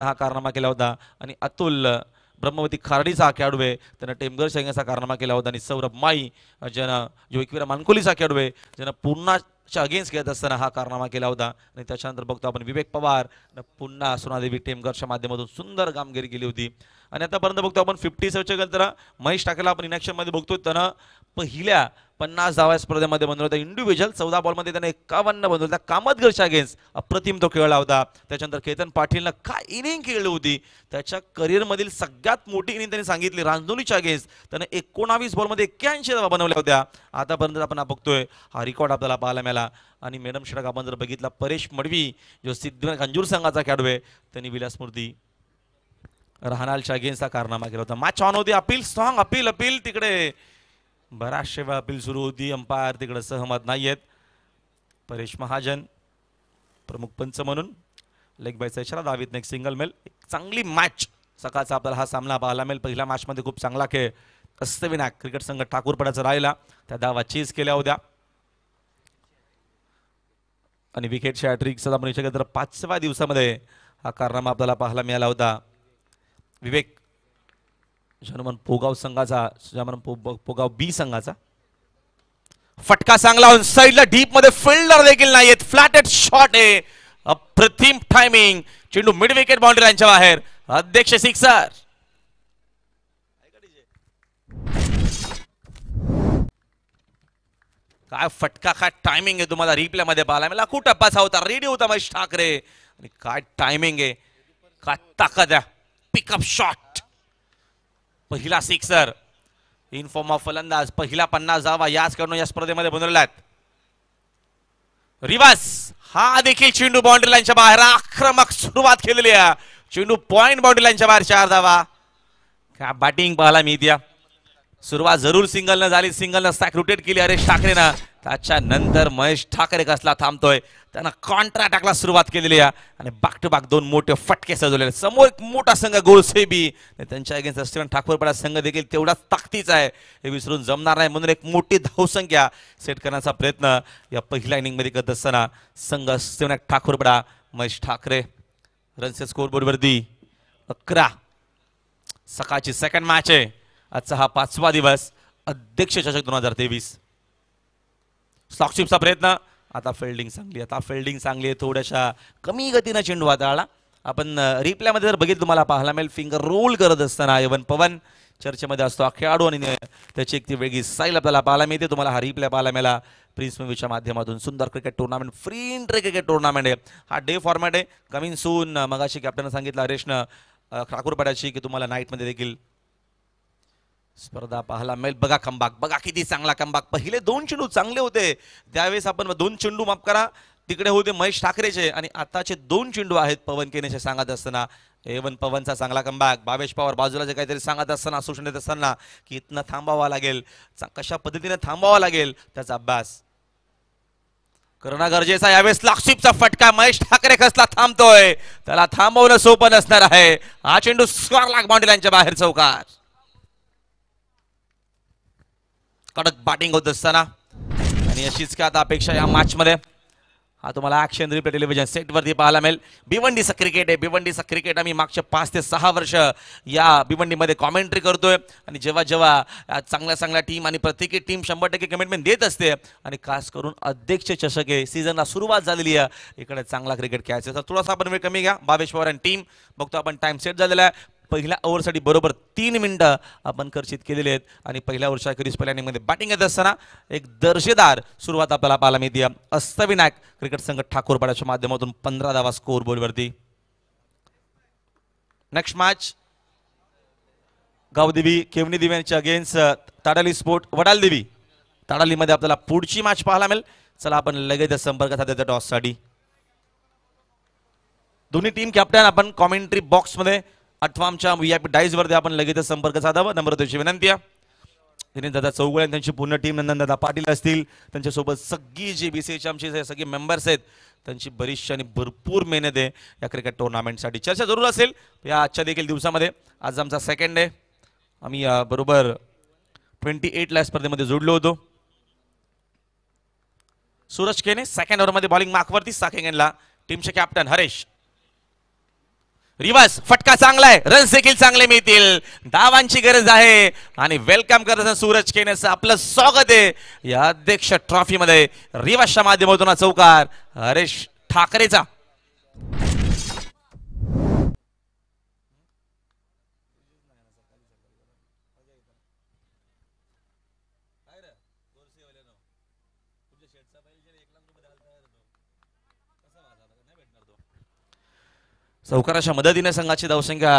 हा कारनामा केला होता आणि अतुल ब्रह्मवती खारडीचा खेळाडू आहे त्यानं टेमघर शेंगाचा कारनामा केला होता आणि सौरभ माई ज्यानं जो एकविरा मानकोलीचा खेळाडू आहे ज्यानं पूर्णाच्या अगेन्स्ट खेळत असताना हा कारनामा केला होता आणि त्याच्यानंतर बघतो आपण विवेक पवार पुन्हा सोनादेवी टेमघरच्या माध्यमातून सुंदर कामगिरी केली होती आणि आतापर्यंत बघतो आपण 57 गंतर महेश टाकेला आपण इनॅक्शन मध्ये बघतोय त्यानं पहिल्या 50 धावा स्पर्धेमध्ये बनवला होता इंडिव्हिज्युअल 14 बॉलमध्ये त्याने 51 बनवलं त्या कामतगरच्या अगेन्स्ट अप्रतिम तो खेळला होता त्याच्यानंतर केतन पाटीलनं काय इनिंग खेळली होती त्याच्या करिअरमधील सगळ्यात मोठी इनिंग त्यांनी सांगितली रांजणोलीच्या अगेन्स्ट त्याने 19 बॉलमध्ये 81 धावा बनवल्या होत्या आतापर्यंत आपण बघतोय हा रेकॉर्ड आपल्याला पाहायला मिळाला आणि मॅडम षटक आपण जर बघितला परेश मडवी जो सिद्धनाथ खंजूर संघाचा खेळाडू आहे त्यांनी विलासमूर्ती रहाणालच्या अगेन्स्टचा कारनामा केला होता मॅच ऑन होती अपील स्ट्रॉंग अपील तिकडे बराचशे वेळा अपील सुरू होती अंपायर तिकडे सहमत नाहीयेत परेश महाजन प्रमुख पंच म्हणून लेग बायचा इशारा दावीत एक सिंगल मेल चांगली मॅच सकाळचा आपल्याला हा सामना पाहायला मिळेल पहिल्या मॅचमध्ये खूप चांगला खेळ अस्तविनायक क्रिकेट संघ ठाकूरपडाचा राहिला त्या धावा चेस केल्या होत्या आणि विकेटच्या हॅट्रिक सदा म्हणू शकत तर 5व्या दिवसामध्ये हा कारनामा आपल्याला पाहायला मिळाला होता विवेक जनमन पोगाव संघाचा जनमन पोगाव बी संघाचा फटका चांगला साईडला डीप मध्ये फिल्डर देखील नाहीयेत फ्लॅटेड शॉट आहे अप्रतिम टायमिंग चेंडू मिड विकेट बाउंड्री लाईनच्या बाहेर अध्यक्ष सिक्सर काय फटका काय टायमिंग आहे तुम्हाला रिप्ले मध्ये पाहायला मला खूप टप्पाचा होता रेडी होता महेश ठाकरे आणि काय टायमिंग आहे काय ताकद आहे पिकअप शॉट पहिला सिक्सर इन फॉर्म ऑफ फलंदाज पहिला 50 धावा याच कडून या स्पर्धेमध्ये बनवल्यात रिवर्स हा देखील चेंडू बाउंड्री लाईनच्या बाहेर आक्रमक सुरुवात केलेली आहे चेंडू पॉइंट बाउंड्री लाईनच्या बाहेर 4 धावा काय बॅटिंग पाहायला मिळते सुरुवात जरूर सिंगल न झाली सिंगल न स्टॅक रोटेट केली हरेश ठाकरेनं त्याच्यानंतर महेश ठाकरे कसला थांबतोय त्यानं कॉन्ट्रा टाकला सुरुवात केलेली आहे आणि बॅक टू बॅक 2 मोठे फटके सजवलेले समोर एक मोठा संघ गोलसेबी त्यांच्या अगेन्स्ट स्टीवन ठाकूरपडा संघ देखील तेवढाच ताकदीचा आहे हे विसरून जमणार नाही म्हणून एक मोठी धावसंख्या सेट करण्याचा प्रयत्न या पहिल्या इनिंगमध्ये करत असताना संघ स्टीवन ठाकूरपडा महेश ठाकरे रनचे स्कोरबोर्डवरती 11 सकाळची सेकंड मॅच आहे आजचा हा 5वा दिवस अध्यक्ष चषक 2023 स्लॉकशिपचा प्रयत्न आता फिल्डिंग चांगली आहे थोड्याशा कमी गतीने चेंडू हाताळला आपण रिप्लेमध्ये जर बघितलं तुम्हाला पाहायला मिळेल फिंगर रोल करत असताना एवन पवन चर्चेमध्ये असतो हा खेळाडू आणि त्याची एक ती वेगळी स्टाईल आपल्याला पाहायला मिळते तुम्हाला हा रिप्ले पाहायला मिळाला प्रिन्स मूवीच्या माध्यमातून सुंदर cricket tournament free entry cricket tournament आहे हा डे फॉर्मॅट आहे कमिंग सून मगाशी कॅप्टन सांगितलं हरेशनं ठाकूरपडाची की तुम्हाला नाईटमध्ये देखील स्पर्धा पाहायला मिळेल बघा कमबॅक बघा किती चांगला कमबॅक पहिले 2 चेंडू चांगले होते त्यावेळेस आपण 2 चेंडू माफ करा तिकडे होते महेश ठाकरेचे आणि आताचे 2 चेंडू आहेत पवन केनेचे सांगत असताना एवन पवनचा चांगला कमबॅक भावेश पवार बाजूला जे काहीतरी सांगत असताना सूचना देत असताना की इथनं थांबावा लागेल कशा पद्धतीने थांबावा लागेल त्याचा अभ्यास करणं गरजेचा यावेळेस लाक्षिपचा फटका महेश ठाकरे कसला थांबतोय त्याला थांबवणं सोपं नसणार आहे हा चेंडू स्क्वेअर लाग बाउंड्री लाईनच्या बाहेर चौकार कडक बॅटिंग होत असताना आणि अशीच काय आता अपेक्षा या मॅच मध्ये हा तुम्हाला ऍक्शन रिप्ले टेलिव्हिजन सेट वरती पाहायला मिळेल भिवंडीचा क्रिकेट आहे भिवंडीचा क्रिकेट आम्ही मागच्या 5 ते 6 वर्ष या भिवंडीमध्ये कॉमेंट्री करतोय आणि जेव्हा जेव्हा चांगल्या टीम आणि प्रत्येकी टीम 100% कमिटमेंट देत असते आणि खास करून अध्यक्ष चषक आहे सीझनला सुरुवात झालेली आहे इकडे चांगला क्रिकेट खेळायचं तर थोडासा आपण वेळ कमी घ्या भावेश पवार आणि टीम बघतो आपण टाइम सेट झालेला आहे पहिल्या ओव्हरसाठी बरोबर 3 मिनिटं आपण खर्चित केलेले आहेत आणि पहिल्या ओव्हरच्या अखेरीस पहिल्या इनिंगमध्ये बॅटिंग येत असताना एक दर्जेदार सुरुवात आपल्याला पाहायला मिळते अस्तविनायक क्रिकेट संघ ठाकूरपाड्याच्या माध्यमातून 15 धावा स्कोर बोर्डवरती नेक्स्ट मॅच गावदेवी केवनी देवी यांच्या अगेन्स्ट ताडाली स्पोर्ट वडालदेवी ताडालीमध्ये आपल्याला पुढची मॅच पाहायला मिळेल चला आपण लगेच संपर्क साधायचा टॉससाठी दोन्ही टीम कॅप्टन आपण कॉमेंट्री बॉक्समध्ये अथवा आमच्या VIP डाईज वरती आपण लगेच संपर्क साधावा नंबर त्याची विनंती आहे दिनेश दादा चौगुळे त्यांची पूर्ण टीम नंदन दादा पाटील असतील त्यांच्यासोबत सगळी जी BCAची आमची सगळे मेंबर्स आहेत त्यांची बरीचशी आणि भरपूर मेहनत आहे या क्रिकेट टुर्नामेंटसाठी चर्चा जरूर असेल या आजच्या देखील दिवसामध्ये आज आमचा सेकंड डे आम्ही बरोबर 28 ला स्पर्धेमध्ये जोडलो होतो सूरज केने सेकंड ओव्हरमध्ये बॉलिंग मार्कवरती सेकंडला टीमचे कॅप्टन हरेश रिवर्स फटका चांगला आहे, रन्स देखील चांगले मिळतील, धावांची गरज आहे आणि वेलकम करत सूरज केनेचं आपलं स्वागत आहे या अध्यक्ष ट्रॉफी मध्ये. रिवर्सच्या माध्यमातून चौकार हरेश ठाकरेचा. चौकाराच्या मदतीने संघाची धावसंख्या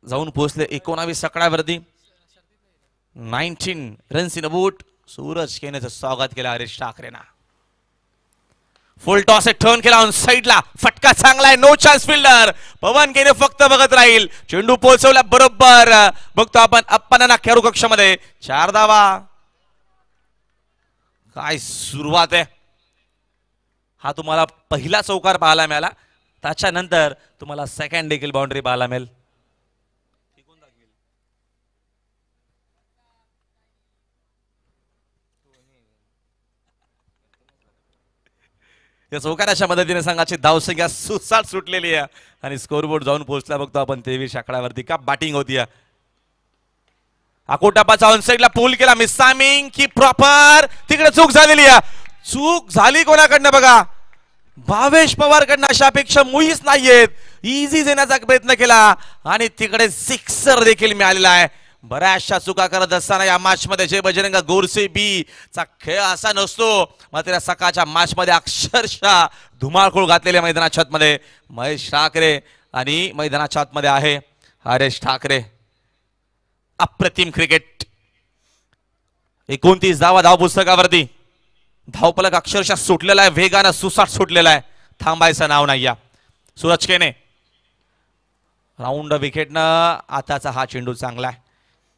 जाऊन पोहोचले 19 आकड्यावरती. 19 रन्स इन बूट. सूरज केनेचं स्वागत केलं हरीश ठाकरेना. फुल टॉस टर्न केला ऑन साइडला, फटका चांगला आहे, नो चान्स फिल्डर. पवन केने फक्त बघत राहील, चेंडू पोहोचवला बरोबर. बघतो आपण अप्पाना खेळू कक्षामध्ये 4 धावा. काय सुरुवात आहे. हा तुम्हाला पहिला चौकार पाहायला मिळाला, त्याच्यानंतर तुम्हाला सेकंड देखील बाउंड्री पाहायला मिळेल. या चौकाराच्या मदतीने संघाची धावसंख्या सुसाट सुटलेली आहे आणि स्कोरबोर्ड जाऊन पोहोचला बघतो आपण 23 आकड्यावरती. का बॅटिंग होती. आकोटापाचा ऑनसाइडला पूल केला, मिसामिंग की प्रॉपर तिकडे चूक झालेली आहे. चूक झाली कोणाकडनं बघा, भावेश पवार कडनं. अशा अपेक्षा मुळीच नाहीयेत. इझी देण्याचा प्रयत्न केला आणि तिकडे सिक्सर देखील मिळालेला आहे. बऱ्याचशा चुका करत असताना या मॅच मध्ये जय बजरंग गोरसे बी चा खेळ असा नसतो, मात्र सकाळच्या मॅच मध्ये अक्षरशः धुमाळखोळ घातलेल्या मैदानाच्या आतमध्ये महेश ठाकरे आणि मैदानाच्या आतमध्ये आहे हरेश ठाकरे. अप्रतिम क्रिकेट. 29 धावा धाव पुस्तकावरती. धावफलक अक्षरशः सुटलेला आहे, वेगानं सुसाट सुटलेला आहे, थांबायचं नाव नाही. सूरज केने राऊंड विकेटनं. आताचा हा चेंडू चांगला आहे,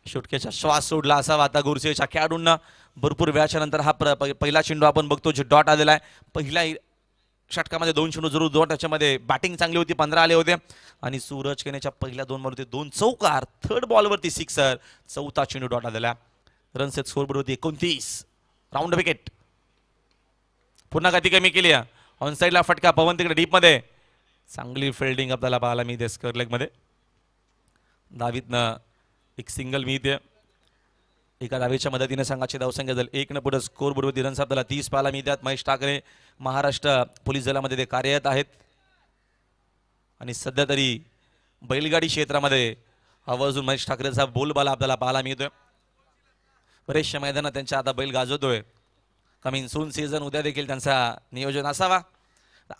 शुटकेचा श्वास सोडला असावा आता गुरसेच्या खेळाडूंना. भरपूर वेळाच्या नंतर हा पहिला चेंडू आपण बघतो जो डॉट आलेला आहे. पहिल्या षटकामध्ये 2 चेंडू जरूर डॉट, त्याच्यामध्ये बॅटिंग चांगली होती, 15 आले होते आणि सूरज केनेच्या पहिल्या 2 वरती 2 चौकार, थर्ड बॉलवरती सिक्सर, चौथा चेंडू डॉट आलेला. रनसेट स्कोरबोर्ड होती 29. Round wicket. पुन्हा गती कमी केली. ऑन साइडला फटका, पवन तिकडे डीप मध्ये. चांगली फिल्डिंग आपल्याला पाहायला मिळते स्क्वेअर लेग मध्ये. धावीतनं एक सिंगल मिळते. एका धावेच्या मदतीने संघाची धावसंख्या झाली 1 न पुढे स्कोरबोर्डवरती रन्स आपल्याला 30 पाहायला मिळतात. महेश ठाकरे महाराष्ट्र पोलीस दलामध्ये ते कार्यरत आहेत आणि सध्या तरी बैलगाडी क्षेत्रामध्ये आवर्जून महेश ठाकरेचा बोलबाला आपल्याला पाहायला मिळतोय. बरेचशा मैदानात त्यांच्या आता बैल गाजवतोय. कमिंग सून सीझन उद्या देखील त्यांचा नियोजन असावा.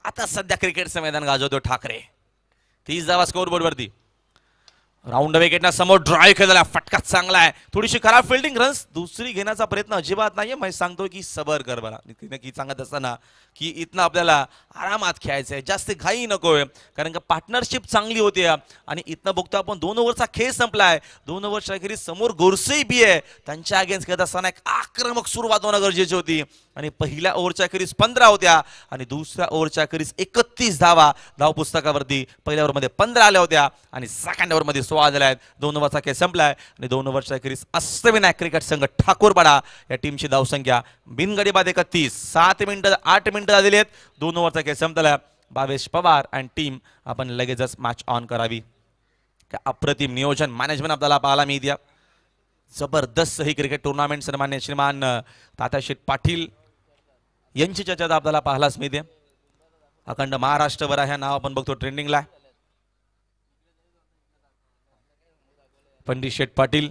आता सध्या क्रिकेटचं मैदान गाजवतो ठाकरे. 30 धावा स्कोरबोर्ड वरती. राऊंड विकेटना समोर ड्राईव्ह केलेला, फटका चांगला आहे, थोडीशी खराब फिल्डिंग. रन्स दुसरी घेण्याचा प्रयत्न अजिबात नाहीये. मी सांगतो की सबर कर बरा, नक्की सांगत असताना की इथनं आपल्याला आरामात खेळायचं आहे, जास्त घाई नकोय, कारण का पार्टनरशिप चांगली होती आणि इथनं बघतो आपण 2 ओव्हरचा खेळ संपलाय. 2 ओव्हरच्या अखेरीस समोर गोरसे बी आहे, त्यांच्या अगेन्स्ट खेळत असताना एक आक्रमक सुरुवात होणं गरजेची होती आणि पहिल्या ओव्हरच्या अखेरीस 15 होत्या आणि दुसऱ्या ओव्हरच्या अखेरीस 31 धावा धाव पुस्तकावरती. पहिल्या ओव्हरमध्ये 15 आल्या होत्या आणि सेकंड ओव्हरमध्ये 16 झाल्या आहेत. 2 ओव्हरचा खेळ संपलाय आणि 2 ओव्हरच्या अखेरीस अष्टविनायक क्रिकेट संघ ठाकूरपाडा या टीमची धावसंख्या बिनगडी बाद 31. 7 मिनिटं 8 मिनिटं झालेली आहेत. 2 ओव्हरचा खेळ संपला. भावेश पवार अँड टीम आपण लगेचच मॅच ऑन करावी. अप्रतिम नियोजन मॅनेजमेंट आपल्याला पाहायला मिळते. जबरदस्त ही क्रिकेट टुर्नामेंट सन्मान्य श्रीमान तात्याशेठ पाटील यांची चर्चा आपल्याला पाहायलाच मिळते. अखंड महाराष्ट्रभर आहे नाव आपण बघतो ट्रेंडिंगला. पंडित शेठ पाटील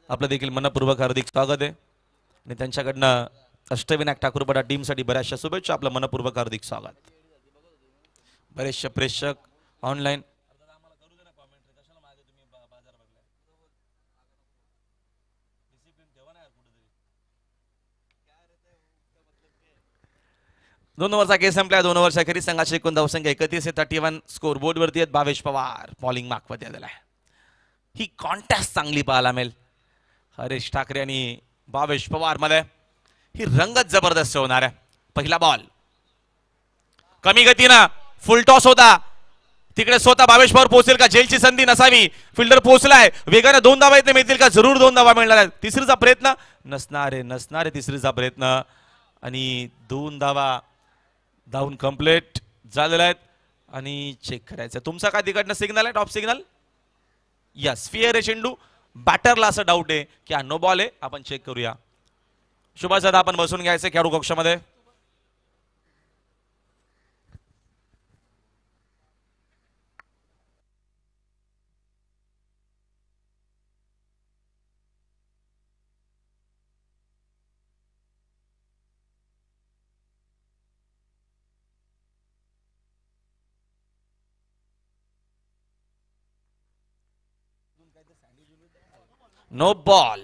आपलं देखील मनपूर्वक हार्दिक स्वागत आहे आणि त्यांच्याकडनं अष्टविनायक ठाकूरपाडा टीमसाठी बऱ्याचशा शुभेच्छा. आपलं मनपूर्वक हार्दिक स्वागत. बरेचसे प्रेक्षक ऑनलाईन. दोन ओव्हरचा खेळ संपला. 2 ओव्हरच्या अखेरीस संघाची एकूण धावसंख्या 31 आहे. 31 स्कोर बोर्ड वरती आहेत. भावेश पवार बॉलिंग मार्कमध्ये आलेला आहे. ही कॉन्टेस्ट चांगली पाहायला मिळेल. हरेश ठाकरे आणि भावेश पवार मध्ये ही रंगत जबरदस्त होणार आहे. पहिला बॉल कमी गतीनं फुल टॉस होता, तिकडे स्वतः भावेश पवार पोहोचेल का, जेलची संधी नसावी, फिल्डर पोहोचलाय, वेगाने 2 धावा येते मिळतील का, जरूर 2 धावा मिळणार आहेत. तिसरीचा प्रयत्न नसणारे तिसरीचा प्रयत्न आणि 2 धावा धावून कंप्लीट झालेला आहेत आणि चेक करायचं. तुमचा काय तिकडनं सिग्नल आहे, टॉप सिग्नल? यस, फिअर आहे चेंडू. बॅटरला असं डाऊट आहे की हा नो बॉल आहे, आपण चेक करूया. सुभाष दादा आपण बसून घ्यायचं खेळाडू कक्षामध्ये. No ball.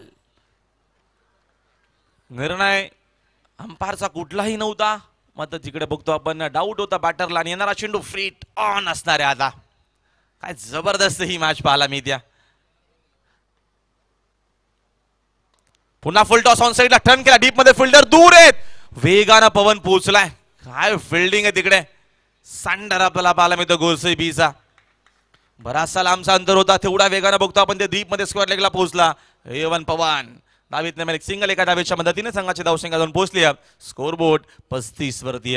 निर्णय अंपायरचा कुठलाही नव्हता. मग तिकडे बघतो आपण डाऊट होता बॅटरला आणि येणारा चेंडू फ्रीट ऑन असणार आहे. आता काय जबरदस्त ही मॅच पाहायला मिळते. पुन्हा फुल टॉस ऑन साइडला टर्न केला, डीप मध्ये फिल्डर दूर आहेत. वेगानं पवन पोहोचलाय. काय फिल्डिंग आहे तिकडे. सांडर आपल्याला पाहायला मिळतो गोलसई बीचा. बराचसा लांबचा अंतर होता, तेवढा वेगानं बघतो आपण ते डीप मध्ये स्क्वेअर लेगला पोहोचला. एवन पवन डावीतनं एक सिंगल एका डावीच्या मदतीने संघाची धावसंख्या जाऊन पोहोचली. स्कोर बोर्ड 35 वरती.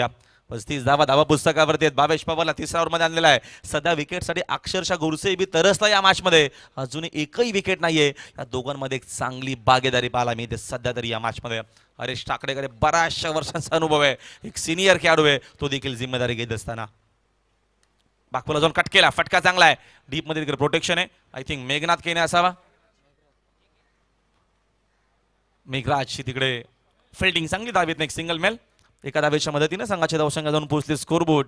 35 धावा पुस्तकावरती आहेत. भावेश पवारला तिसऱ्या ओव्हरमध्ये आणलेला आहे. सध्या विकेटसाठी अक्षरशः गुरसे बी तरसला या मॅचमध्ये. अजून एकही विकेट नाहीये. या दोघांमध्ये एक चांगली बागेदारी पाहायला मिळते सध्या तरी या मॅचमध्ये. हरेश ठाकरेकडे बऱ्याचशा वर्षांचा अनुभव आहे. एक सिनियर खेळाडू आहे, तो देखील जिम्मेदारी घेत असताना. बागपूला जाऊन कट केला, फटका चांगला आहे. डीप मध्ये तिकडे प्रोटेक्शन आहे. आय थिंक मेघनाथ केने असावा. मेघराजची तिकडे फिल्डिंग चांगली. दावीत एक सिंगल मेल एका धावेच्या मदतीने संघाच्या धावसंख्या जाऊन पोहोचले. स्कोरबोर्ड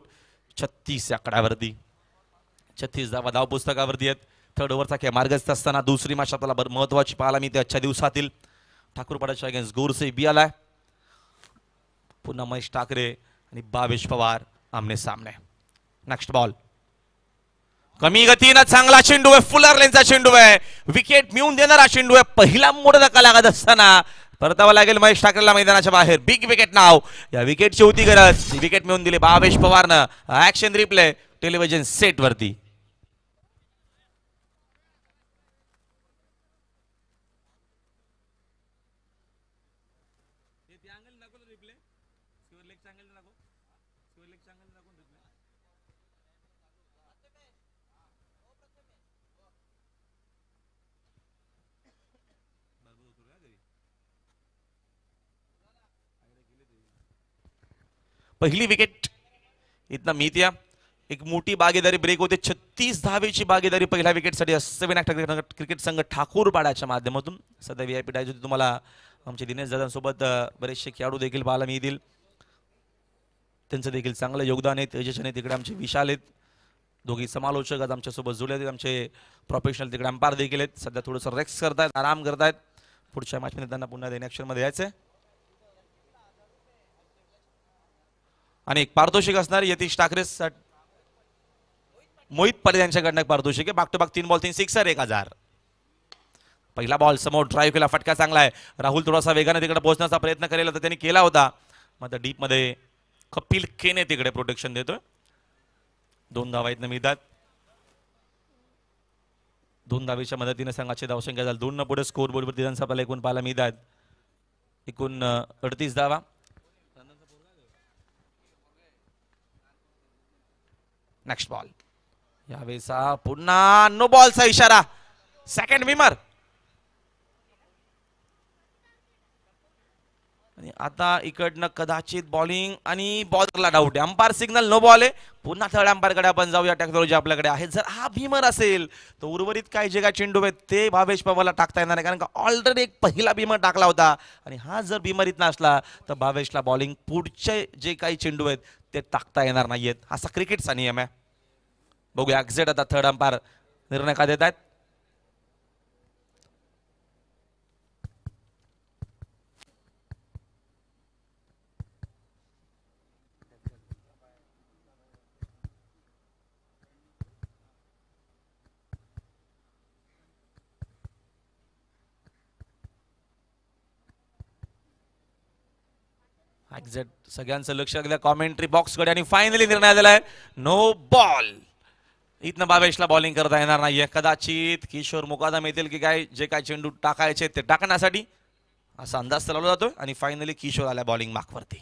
36 आकड्यावरती. 36 धावा धाव पुस्तकावरती आहेत. थर्ड ओव्हरचा खेळ मार्गस्थ असताना दुसरी मॅच आपल्याला महत्वाची पाहायला मिळते आजच्या दिवसातील. ठाकूरपाड्याच्या अगेन्स्ट गोरसे बी आलाय. पुन्हा महेश ठाकरे आणि भावेश पवार आमने सामने. नेक्स्ट बॉल कमी गतीनं चांगला चेंडू आहे. फुलर लेनचा चेंडू आहे. विकेट मिळवून देणारा चेंडू आहे. पहिला मोठा धक्का लागत असताना परतावा लागेल महेश ठाकरेला मैदानाच्या बाहेर. बिग विकेट नाव. या विकेटची होती गरज. विकेट मिळवून दिली भावेश पवारनं. ऍक्शन रिप्ले टेलिव्हिजन सेट वरती. पहिली विकेट इथनं मिळते. एक मोठी बागेदारी ब्रेक होते. 36 धावेची बागेदारी पहिल्या विकेटसाठी. 7 क्रिकेट संघ ठाकूरपाड्याच्या माध्यमातून. सध्या व्हीआयपी डायज होती. तुम्हाला आमचे दिनेश दादांसोबत बरेचसे खेळाडू देखील पाहायला मिळतील. त्यांचं देखील चांगलं योगदान आहे. तेजस्वी तिकडे आमचे विशाल आहेत. दोघी समालोचक आज आमच्यासोबत जुळले आहेत. आमचे प्रोफेशनल तिकडे अंपायर देखील आहेत. सध्या थोडंसं रेक्स करतायत, आराम करतायत. पुढच्या मॅचमध्ये त्यांना पुन्हा ॲक्शनमध्ये यायचंय. आणि एक पारितोषिक असणार यतीश ठाकरे मोहित पटेल यांच्याकडनं पारितोषिक आहे. बाग टू बाग 3 बॉल 3 सिक्सर 1000. पहिला बॉल समोर ड्राईव्ह केला, फटका चांगला आहे. राहुल थोडासा वेगाने तिकडे पोहोचण्याचा प्रयत्न करेल तर त्यांनी केला होता. मग डीप मध्ये कपिल केने तिकडे प्रोटेक्शन देतोय. 2 धावा इथनं मिळतात. 2 धावेच्या मदतीने संघाची धावसंख्या झाली 2 पुढे. स्कोर बोर्डवरती आपल्याला एकूण पाहायला मिळतात एकूण 38 धावा. नेक्स्ट बॉल यावेळेचा पुन्हा नो बॉलचा इशारा. सेकंड विमर. आणि आता इकडनं कदाचित बॉलिंग आणि बॉलरला डाऊट आहे. अंपायर सिग्नल नो बॉल आहे. पुन्हा थर्ड अंपायरकडे आपण जाऊया. टेक्नॉलॉजी आपल्याकडे आहे. जर हा भीमर असेल तर उर्वरित काय जे काय चेंडू आहेत ते भावेश पवारला टाकता येणार नाही, कारण का ऑलरेडी एक पहिला भीमर टाकला होता. आणि हा जर भीमर इथं असला तर भावेशला बॉलिंग पुढचे जे काही चेंडू आहेत ते टाकता येणार नाहीयेत. असा क्रिकेटचा नियम आहे. बघूया एक्झॅक्ट आता थर्ड अंपायर निर्णय का देत आहेत. एक्झॅक्ट सगळ्यांचं लक्ष गेलं कॉमेंट्री बॉक्सकडे आणि फायनली निर्णय दिलाय नो बॉल. इथनं भावेशला बॉलिंग करता येणार नाहीये. कदाचित किशोर मुकादम येतील की काय जे काय चेंडू टाकायचे ते टाकण्यासाठी असा अंदाज लावला जातोय. आणि फायनली किशोर आला बॉलिंग मार्कवरती.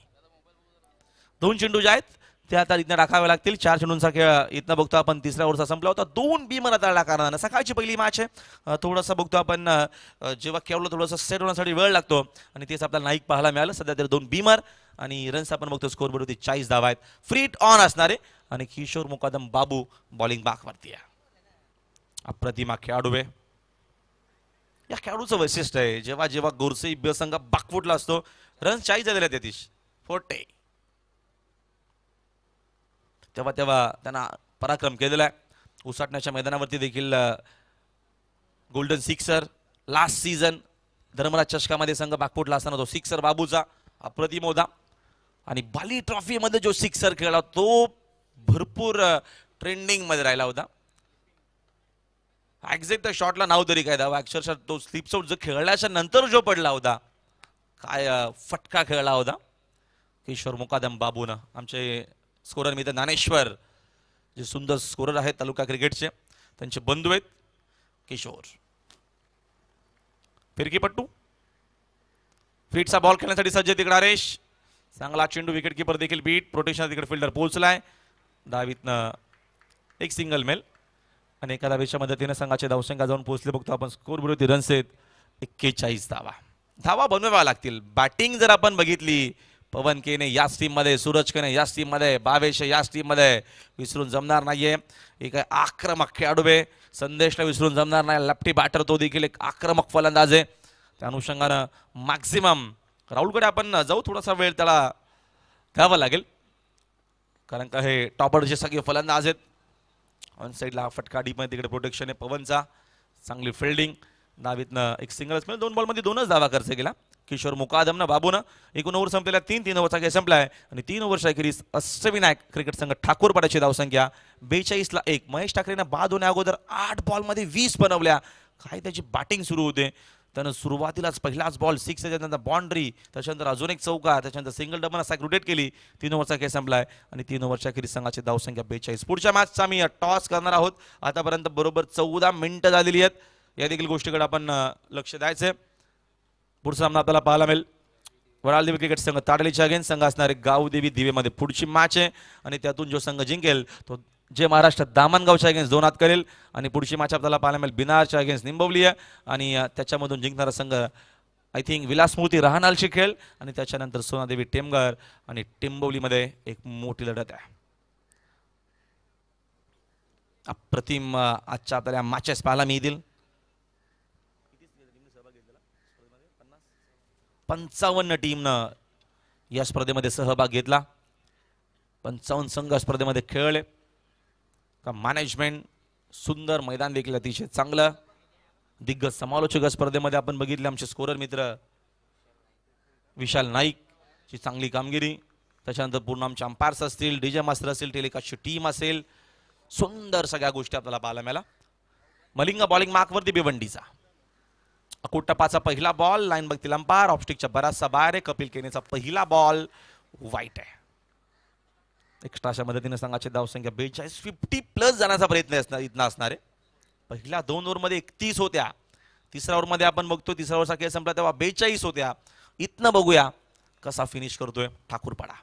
2 चेंडू जे आहेत ते आता इथनं राखावे लागतील. 4 चेंडूंचा खेळ इथनं बघतो आपण. तिसऱ्या ओव्हरचा संपला होता. 2 बीमर आता कारणानं सकाळची पहिली मॅच आहे. थोडंसं बघतो आपण जेव्हा खेळलो थोडंसं सेट होण्यासाठी वेळ लागतो आणि तेच आपल्याला नाईक पाहायला मिळालं. सध्या तरी 2 बीमर आणि रन्स आपण बघतो स्कोरबोर्डवरती 40 धावा आहेत. फ्रीट ऑन असणारे आणि किशोर मुकादम बाबू बॉलिंग बाकवरती आहे. अप्रतिमा खेळाडू आहे. या खेळाडूचं वैशिष्ट्य आहे जेव्हा जेव्हा गोरसे ब संघ बाकफुटला असतो रन्स 40 झालेले आहेत. यतीश 40 तेव्हा तेव्हा त्यांना पराक्रम केलेला आहे. उसाटण्याच्या मैदानावरती देखील golden sixer last season Dharmraj चषकामध्ये संघ बाकफुटला असताना तो सिक्सर बाबूचा अप्रतिम होता. आणि बाली ट्रॉफी मध्ये जो सिक्सर खेळला तो भरपूर ट्रेंडिंग मध्ये राहिला होता. एक्झॅक्ट शॉटला नाव तरी काय दावा. अक्षरशः तो स्लिप शॉट जो खेळल्याच्या नंतर जो पडला होता काय फटका खेळला होता. किशोर मुकादम बाबूनं आमचे स्कोरर मित्र ज्ञानेश्वर जे सुंदर स्कोरर आहेत तालुका क्रिकेटचे त्यांचे बंधू आहेत किशोर. फिरकीपट्टू फ्रीटचा बॉल खेळण्यासाठी सज्ज तिकडे हरेश. चांगला चेंडू विकेट किपर देखील बीट. प्रोटेक्शन तिकडे फिल्डर पोहोचलाय. डावीतनं एक सिंगल मेल आणि एका धावेच्या मदतीने संघाचे धावसंख्या जाऊन पोहोचले बघतो आपण. स्कोर विरोधी रन्स आहेत 41 धावा. धावा बनवाव्या लागतील. बॅटिंग जर आपण बघितली पवन केने याच टीम मध्ये, सूरज केने याच टीम मध्ये, बावेश याच टीम मध्ये, विसरून जमणार नाहीये. एक आक्रमक खेळाडू आहे. संदेशला विसरून जमणार नाही. लेफ्टी बॅटर तो देखील एक आक्रमक फलंदाज आहे. त्या अनुषंगानं मॅक्सिमम राहुलकडे आपण जाऊ. थोडासा वेळ त्याला द्यावा लागेल कारण का हे टॉपरचे सगळे फलंदाज आहेत. ऑन साईडला फटका डीप मध्ये तिकडे प्रोटेक्शन आहे पवनचा. चांगली फिल्डिंग. डावीतनं एक सिंगलच मिळेल. 2 बॉलमध्ये 2च धावा खर्च केला किशोर मुकादमनं बाबूनं. एकूण ओव्हर संपलेल्या 3 ओव्हरचा खेळ संपला आहे आणि 3 ओव्हरच्या अखेरीस अष्टविनायक क्रिकेट संघ ठाकूरपाड्याची धावसंख्या 42 ला 1. महेश ठाकरेनं बाद होण्या अगोदर 8 बॉलमध्ये 20 बनवल्या. काय त्याची बॅटिंग सुरू होते. त्यानं सुरुवातीलाच पहिलाच बॉल 6 त्याच्यानंतर बाउंड्री त्याच्यानंतर अजून एक चौका त्याच्यानंतर सिंगल डबल असा रोटेट केली. 3 ओव्हरचा खेळ संपलाय आणि 3 ओव्हरच्या अखेरीस संघाची धावसंख्या 42. पुढच्या मॅचचा मी टॉस करणार आहोत. आतापर्यंत बरोबर 14 मिनिटं झालेली आहेत. या देखील गोष्टीकडे आपण लक्ष द्यायचंय. पुढचा सामना आपल्याला पाहायला मिळेल वराळदेवी क्रिकेट संघ ताडलीच्या अगेन्स्ट संघ असणारे गावदेवी दिवेमध्ये पुढची मॅच आहे आणि त्यातून जो संघ जिंकेल तो जे महाराष्ट्र दामणगावच्या अगेन्स्ट 2 हात करेल आणि पुढची मॅच आपल्याला पाहायला मिळेल बिनारच्या अगेन्स्ट निंबवली आहे आणि त्याच्यामधून जिंकणारा संघ आय थिंक विलासमूर्ती रहाणालशी खेळ आणि त्याच्यानंतर सोनादेवी टेमघर आणि टिंबवलीमध्ये एक मोठी लढत आहे. अप्रतिम आजच्या आपल्याला मॅचेस पाहायला मिळतील. 55 टीमनं या स्पर्धेमध्ये सहभाग घेतला. 55 संघ स्पर्धेमध्ये खेळले. का मॅनेजमेंट सुंदर मैदान देखील अतिशय चांगलं. दिग्गज समालोचक स्पर्धेमध्ये आपण बघितले आमचे स्कोरर मित्र विशाल नाईक ची चांगली कामगिरी. त्याच्यानंतर पूर्ण आमचे अंपायर्स असतील, डीजे मास्टर असतील, टेलिकास्टची टीम असेल. सुंदर सगळ्या गोष्टी आपल्याला पाहायला मिळाल्या. मलिंगा बॉलिंग मार्कवरती भिवंडीचा. अकोट टपाचा पहिला बॉल लाईन बघतील अंपायर. ऑफस्टिकच्या बराचसा बाहेर आहे. कपिल केनेचा पहिला बॉल वाईट आहे. एक्स्ट्राच्या मदतीने संघाची धावसंख्या 42 50+ जाण्याचा प्रयत्न इथनं असणार आहे. पहिल्या 2 ओव्हरमध्ये 31 होत्या. तिसऱ्या ओव्हरमध्ये आपण बघतो तिसरा ओव्हरचा खेळ संपला तेव्हा 42 होत्या. इथनं बघूया कसा फिनिश करतोय ठाकूरपाडा.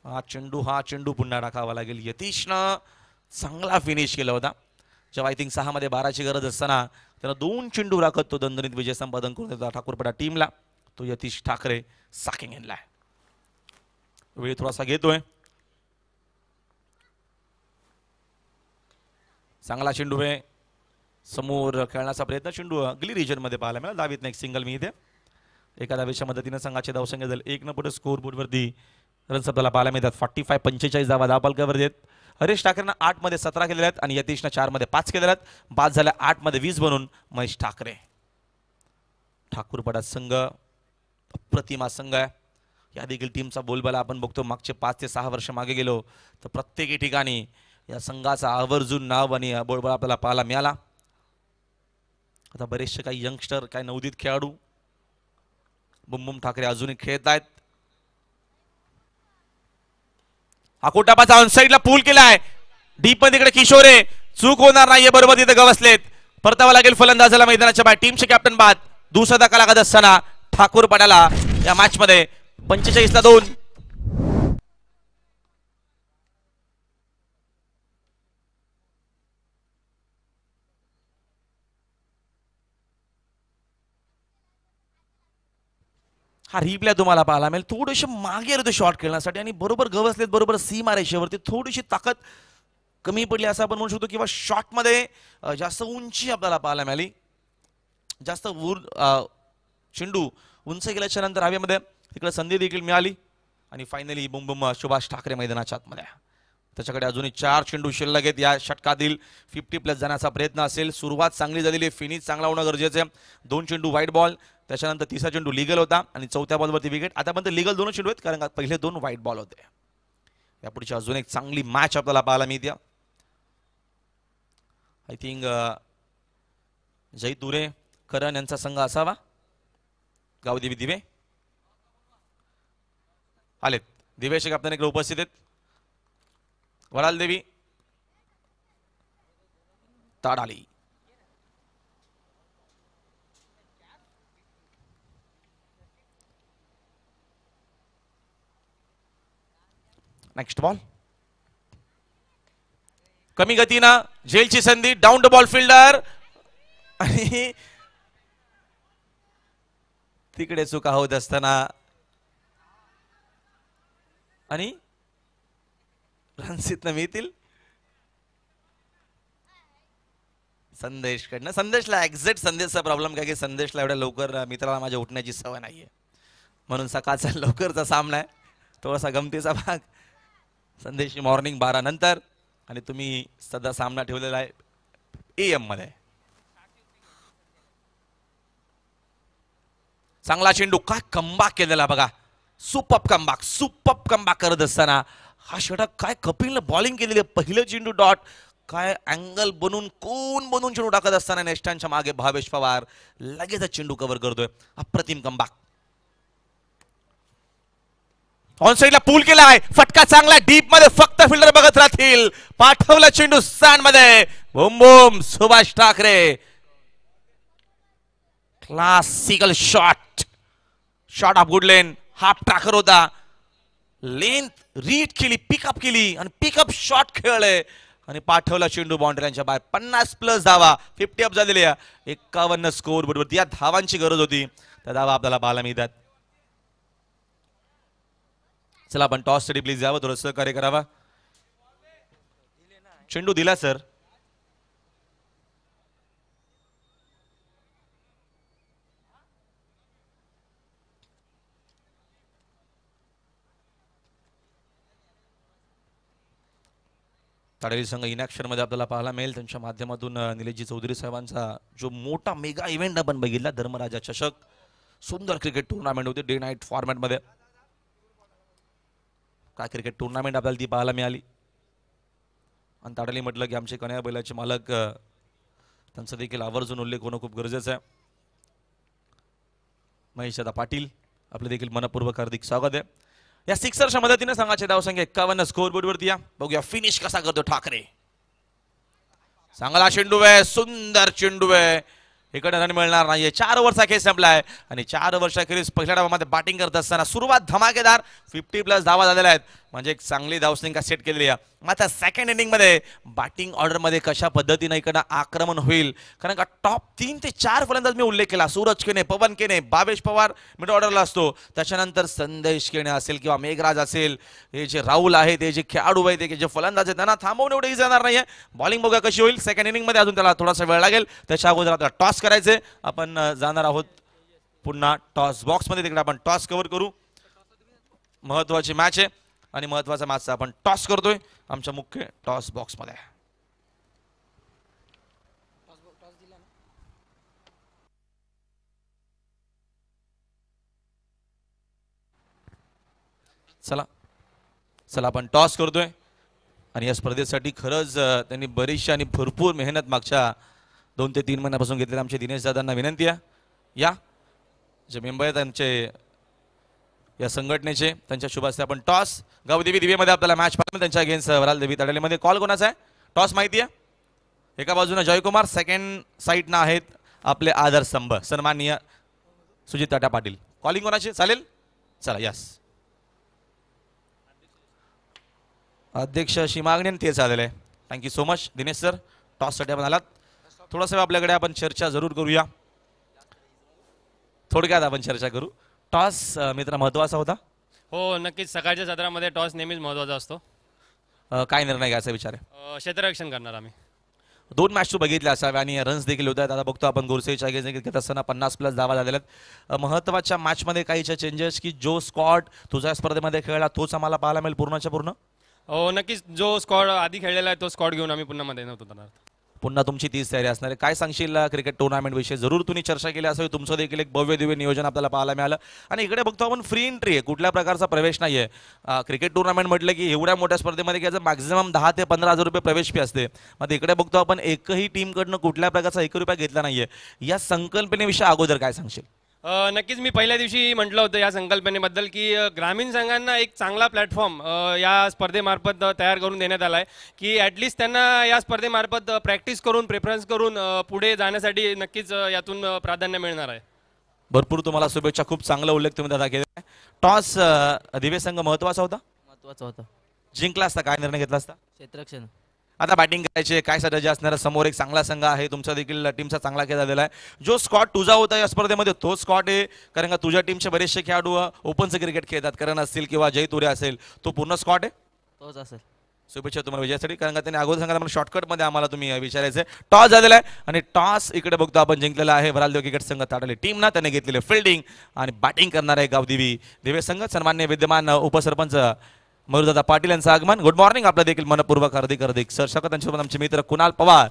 हा चेंडू पुन्हा टाकावा लागेल. यतीशनं चांगला फिनिश केला होता. जेव्हा आय थिंक 6 मध्ये 12ची गरज असताना त्याला 2 चेंडू राखत तो दणदणीत विजय संपादन करून देतो ठाकूरपाडा टीमला. तो यतीश ठाकरे साकिंग इनला. वेळ थोडासा घेतोय. चांगला चेंडू आहे. समोर खेळण्याचा प्रयत्न. चेंडू अगली रिजन मध्ये पाहायला मिळाला. डावीतनं एक सिंगल मी इथे. एका धावेच्या मदतीने संघाचे धावसंख्या झाले 1 पुढे स्कोर बोर्डवरती रन्स आपल्याला पाहायला मिळतात. 45-45 धावा धावपालकावर देत. हरीश ठाकरेनं 8 मध्ये 17 केलेल्या आहेत आणि यतीशनं 4 मध्ये 5 केलेल्या आहेत. बाद झाल्या 8 मध्ये 20 बनून महेश ठाकरे. ठाकूरपाडा संघ अप्रतिमा संघ आहे. या देखील टीमचा बोलबाला आपण बघतो. मागचे 5 ते 6 वर्ष मागे गेलो तर प्रत्येक ठिकाणी या संघाचा आवर्जून नाव आणि बोलबाला आपल्याला पाहायला मिळाला. आता बरेचसे काही यंगस्टर काही नवोदित खेळाडू बुमबुम ठाकरे अजूनही खेळत आहेत. अकोटापाचा ऑनसाइडला पूल केलाय. डीप मध्ये तिकडे किशोर आहे. चूक होणार नाहीये. बरोबर तिथे गवसलेत. परतावा लागेल फलंदाजाला मैदानाच्या बाहेर. टीमचे कॅप्टन बाद. दुसरा धक्का लागत असताना ठाकूरपाड्याला या मॅच मध्ये 45 ला 2. हा रिप्ले तुम्हाला पाहायला मिळेल. थोडेसे मागे आले होते शॉट खेळण्यासाठी आणि बरोबर गवसलेत, बरोबर सीमा रेषेवरती थोडीशी ताकद कमी पडली असं आपण म्हणू शकतो, किंवा शॉटमध्ये जास्त उंची आपल्याला पाहायला मिळाली. जास्त चेंडू उंच गेल्याच्या नंतर हवेमध्ये तिकडे संधी देखील मिळाली आणि फायनली बुम बुम सुभाष ठाकरे मैदानाच्या आतमध्ये. त्याच्याकडे अजूनही 4 चेंडू शिल्लक आहेत. या षटकातील 50+ जाण्याचा प्रयत्न असेल. सुरुवात चांगली झालेली आहे, फिनिश चांगला होणं गरजेचं आहे. 2 चेंडू व्हाईट बॉल, त्याच्यानंतर तिसरा चेंडू लीगल होता आणि चौथ्या बॉलवरती विकेट. आतापर्यंत लीगल 2 चेंडू आहेत, कारण पहिले 2 व्हाईट बॉल होते. यापुढची अजून एक चांगली मॅच आपल्याला पाहायला मिळते. आय थिंक जय दुरे करण यांचा संघ असावा. गावदेवी दिवे आलेत. दिवेश कॅप्टन इकडे उपस्थित आहेत. वडाल देवी ताडाली. नेक्स्ट बॉल कमी गतीनं झेलची संधी, डाऊन द बॉल फिल्डर आणि तिकडे चुका होत असताना आणि रन्स इथनं मिळतील संदेशकडनं. संदेशला एक्झॅक्ट संदेशचा प्रॉब्लेम काय की संदेशला एवढ्या लवकर मित्राला माझ्या उठण्याची सवय नाहीये, म्हणून सकाळचा लवकरचा सामना आहे, थोडासा गमतीचा भाग. संदेशची मॉर्निंग 12 नंतर आणि तुम्ही सध्या सामना ठेवलेला आहे AM मध्ये. चांगला चेंडू, काय कमबॅक केलेला बघा, सुपर्ब कमबॅक करत असताना हा षटक, काय कपिलने बॉलिंग केलेली आहे. पहिलं चेंडू डॉट, काय अँगल बनून कोण बनून चेंडू टाकत असताना नेस्टांच्या मागे भावेश पवार लगेचच चेंडू कव्हर करतोय. अप्रतिम कमबॅक. ऑन साइडला पूल केला आहे, फटका चांगला डीप मध्ये, फक्त फिल्डर बघत राहतील. पाठवला चेंडू स्टँड मध्ये, boom boom Subhash Thackeray. Classical shot of good lane, half tracker होता. लेंथ रीड केली, पिकअप केली आणि पिकअप शॉट खेळले आणि पाठवला चेंडू बाउंड्रीच्या बाहेर. 50+ धावा, 50 अप झालेली आहे. 51 स्कोर बरोबर या धावांची गरज होती, त्या धावा आपल्याला पाहायला मिळतात. चला आपण टॉस साठी प्लीज यावं, थोडं सहकार्य करावा. चेंडू दिला सर. ताडेली संघ इनॅक्शन मध्ये आपल्याला पाहायला मिळेल. त्यांच्या माध्यमातून निलेशजी चौधरी साहेबांचा जो मोठा मेगा इव्हेंट आपण बघितला, धर्मराजा चषक, सुंदर क्रिकेट टुर्नामेंट होती डे नाईट फॉर्मॅट मध्ये. काय क्रिकेट टुर्नामेंट आपल्याला ती पाहायला मिळाली. आणि ताडाली म्हटलं की आमचे कन्या बैलाचे मालक, त्यांचा देखील आवर्जून उल्लेख होणं खूप गरजेचं आहे. महेश दादा पाटील आपले देखील मनपूर्वक हार्दिक स्वागत आहे. या सिक्सरच्या मदतीने संघाचे धावसंख्या 51 स्कोर बोर्ड वरती. या बघूया फिनिश कसा करतो ठाकरे. चांगला चेंडू आहे, सुंदर चेंडू आहे, इकडे रन मिळणार नाहीये. 4 ओव्हरचा खेळ संपलाय आणि 4 ओव्हरच्या पहिल्या डावामध्ये बॅटिंग करत असताना सुरुवात धमाकेदार, 50+ धावा झालेल्या आहेत, म्हणजे एक चांगली धावसंख्या सेट केलेली आहे. मात्र सेकंड इनिंग मध्ये बॅटिंग ऑर्डर मध्ये कशा पद्धतीने इकडे आक्रमण होईल, कारण का टॉप 3 ते 4 फलंदाज मी उल्लेख केला. सूरज केने, पवन केने, भावेश पवार मिड ऑर्डरला असतो, त्याच्यानंतर संदेश केने असेल किंवा मेघराज असेल, हे जे राहुल आहेत, हे जे खेळाडू आहेत, हे जे फलंदाज आहेत, त्यांना थांबवून एवढं इझी जाणार नाहीये. बॉलिंग बघा कशी होईल सेकंड इनिंग मध्ये, अजून त्याला थोडासा वेळ लागेल. त्याच्या अगोदर आपल्याला टॉस करायचे. आपण जाणार आहोत पुन्हा टॉस बॉक्स मध्ये, तिकडे आपण टॉस कव्हर करू. महत्वाची मॅच आहे आणि महत्वाचा मॅचचा आपण टॉस करतोय आमच्या मुख्य टॉस बॉक्स मध्ये. चला आपण टॉस करतोय आणि या स्पर्धेसाठी खरंच त्यांनी बरीचशी आणि भरपूर मेहनत मागच्या 2 ते 3 महिन्यापासून घेतलेली. आमचे दिनेश दादांना विनंती आहे, या जे मेंबर आहेत आमचे या संघटनेचे, त्यांच्या शुभ हस्ते आपण टॉस. गावदेवी दिवेमध्ये आपल्याला मॅच पाहिजे, त्यांच्या अगेन्स्ट वराल देवी तडालीमध्ये. कॉल कोणाचा आहे टॉस माहिती आहे? एका बाजूने जयकुमार, सेकंड साईडना आहेत आपले आदरस्तंभ सन्माननीय सुजित टाटा पाटील. कॉलिंग कोणाची चालेल? चला यस, अध्यक्ष अशी मागणी ते झालेलं आहे. Thank you so much Dinesh sir, टॉससाठी आपण आलात. थोडासा आपल्याकडे आपण चर्चा जरूर करूया, थोडक्यात आपण चर्चा करू. टॉस मित्र महत्त्वाचा होता. हो नक्कीच सकाळच्या सत्रामध्ये टॉस नेहमीच महत्त्वाचा असतो. काय निर्णय घ्यायचा विचार आहे? क्षेत्ररक्षण करणार आम्ही. दोन मॅच तू बघितल्या असाव्या आणि रन्स देखील होत आहेत. आता बघतो आपण गुरसेच्या अगेन्स्ट घेत असताना 50+ धावा झालेल्या आहेत. महत्त्वाच्या मॅचमध्ये काहीच्या चेंजेस की जो स्कॉट तुझ्या स्पर्धेमध्ये खेळला तोच आम्हाला पाहायला मिळेल पूर्णच्या पूर्ण? हो नक्कीच जो स्कॉड आधी खेळलेला आहे तो स्कॉड घेऊन आम्ही पुन्हा मध्ये उतरणार. पुन्हा तुमची तीच तयारी असणार आहे. काय सांगशील क्रिकेट टुर्नामेंट विषयी? जरूर तुम्ही चर्चा केली असावी. तुमचं देखील एक भव्य दिव्य नियोजन आपल्याला पाहायला मिळालं आणि इकडे बघतो आपण फ्री एंट्री आहे, कुठल्या प्रकारचा प्रवेश नाही आहे. क्रिकेट टुर्नामेंट म्हटलं की एवढ्या मोठ्या स्पर्धेमध्ये घ्यायचं मॅक्झिमम 10 ते 15,000 रुपये प्रवेश फी असते. मग इकडे बघतो आपण एकही टीमकडनं कुठल्या प्रकारचा 1 रुपया घेतला नाहीये. या संकल्पनेविषयी अगोदर काय सांगशील? नक्कीच मी पहिल्या दिवशी म्हटलं होतं या संकल्पनेबद्दल की ग्रामीण संघांना एक चांगला प्लॅटफॉर्म या स्पर्धेमार्फत तयार करून देण्यात आला आहे की ॲटलिस्ट त्यांना या स्पर्धेमार्फत प्रॅक्टिस करून प्रेफरन्स करून पुढे जाण्यासाठी नक्कीच यातून प्राधान्य मिळणार आहे. भरपूर तुम्हाला शुभेच्छा. खूप चांगला उल्लेख तुम्ही दादा केला. टॉस दिवे संघ महत्त्वाचा होता. महत्त्वाचा होता. जिंकला असता काय निर्णय घेतला असता? क्षेत्ररक्षण. आता बॅटिंग करायची काय स्ट्रॅटेजी असणार? समोर एक चांगला संघ आहे, तुमचा देखील टीमचा चांगला खेळ झालेला आहे. जो स्कॉट तुझा होता या स्पर्धेमध्ये तो स्कॉट आहे, कारण का तुझ्या टीमचे बरेचसे खेळाडू ओपनचं क्रिकेट खेळतात. करण असतील किंवा जय तुरे असेल, तो पूर्ण स्कॉट आहे? तोच असेल. शुभेच्छा तुम्हाला विजयासाठी. कारण का त्यांनी अगोदर सांगा मला शॉर्टकटमध्ये आम्हाला तुम्ही विचारायचं आहे. टॉस झालेला आहे आणि टॉस इकडे बघतो आपण जिंकलेला आहे. वरालदेव क्रिकेट संघ ताडले टीम ना त्याने घेतलेले फिल्डिंग आणि बॅटिंग करणार आहे गावदेवी दिवे संघ. सन्मान्य विद्यमान उपसरपंच मयुरदादा पाटील यांचं आगमन. Good morning. आपलं देखील मनपूर्वक हार्दिक सर शकत. त्यांच्यासोबत आमचे मित्र कुणाल पवार,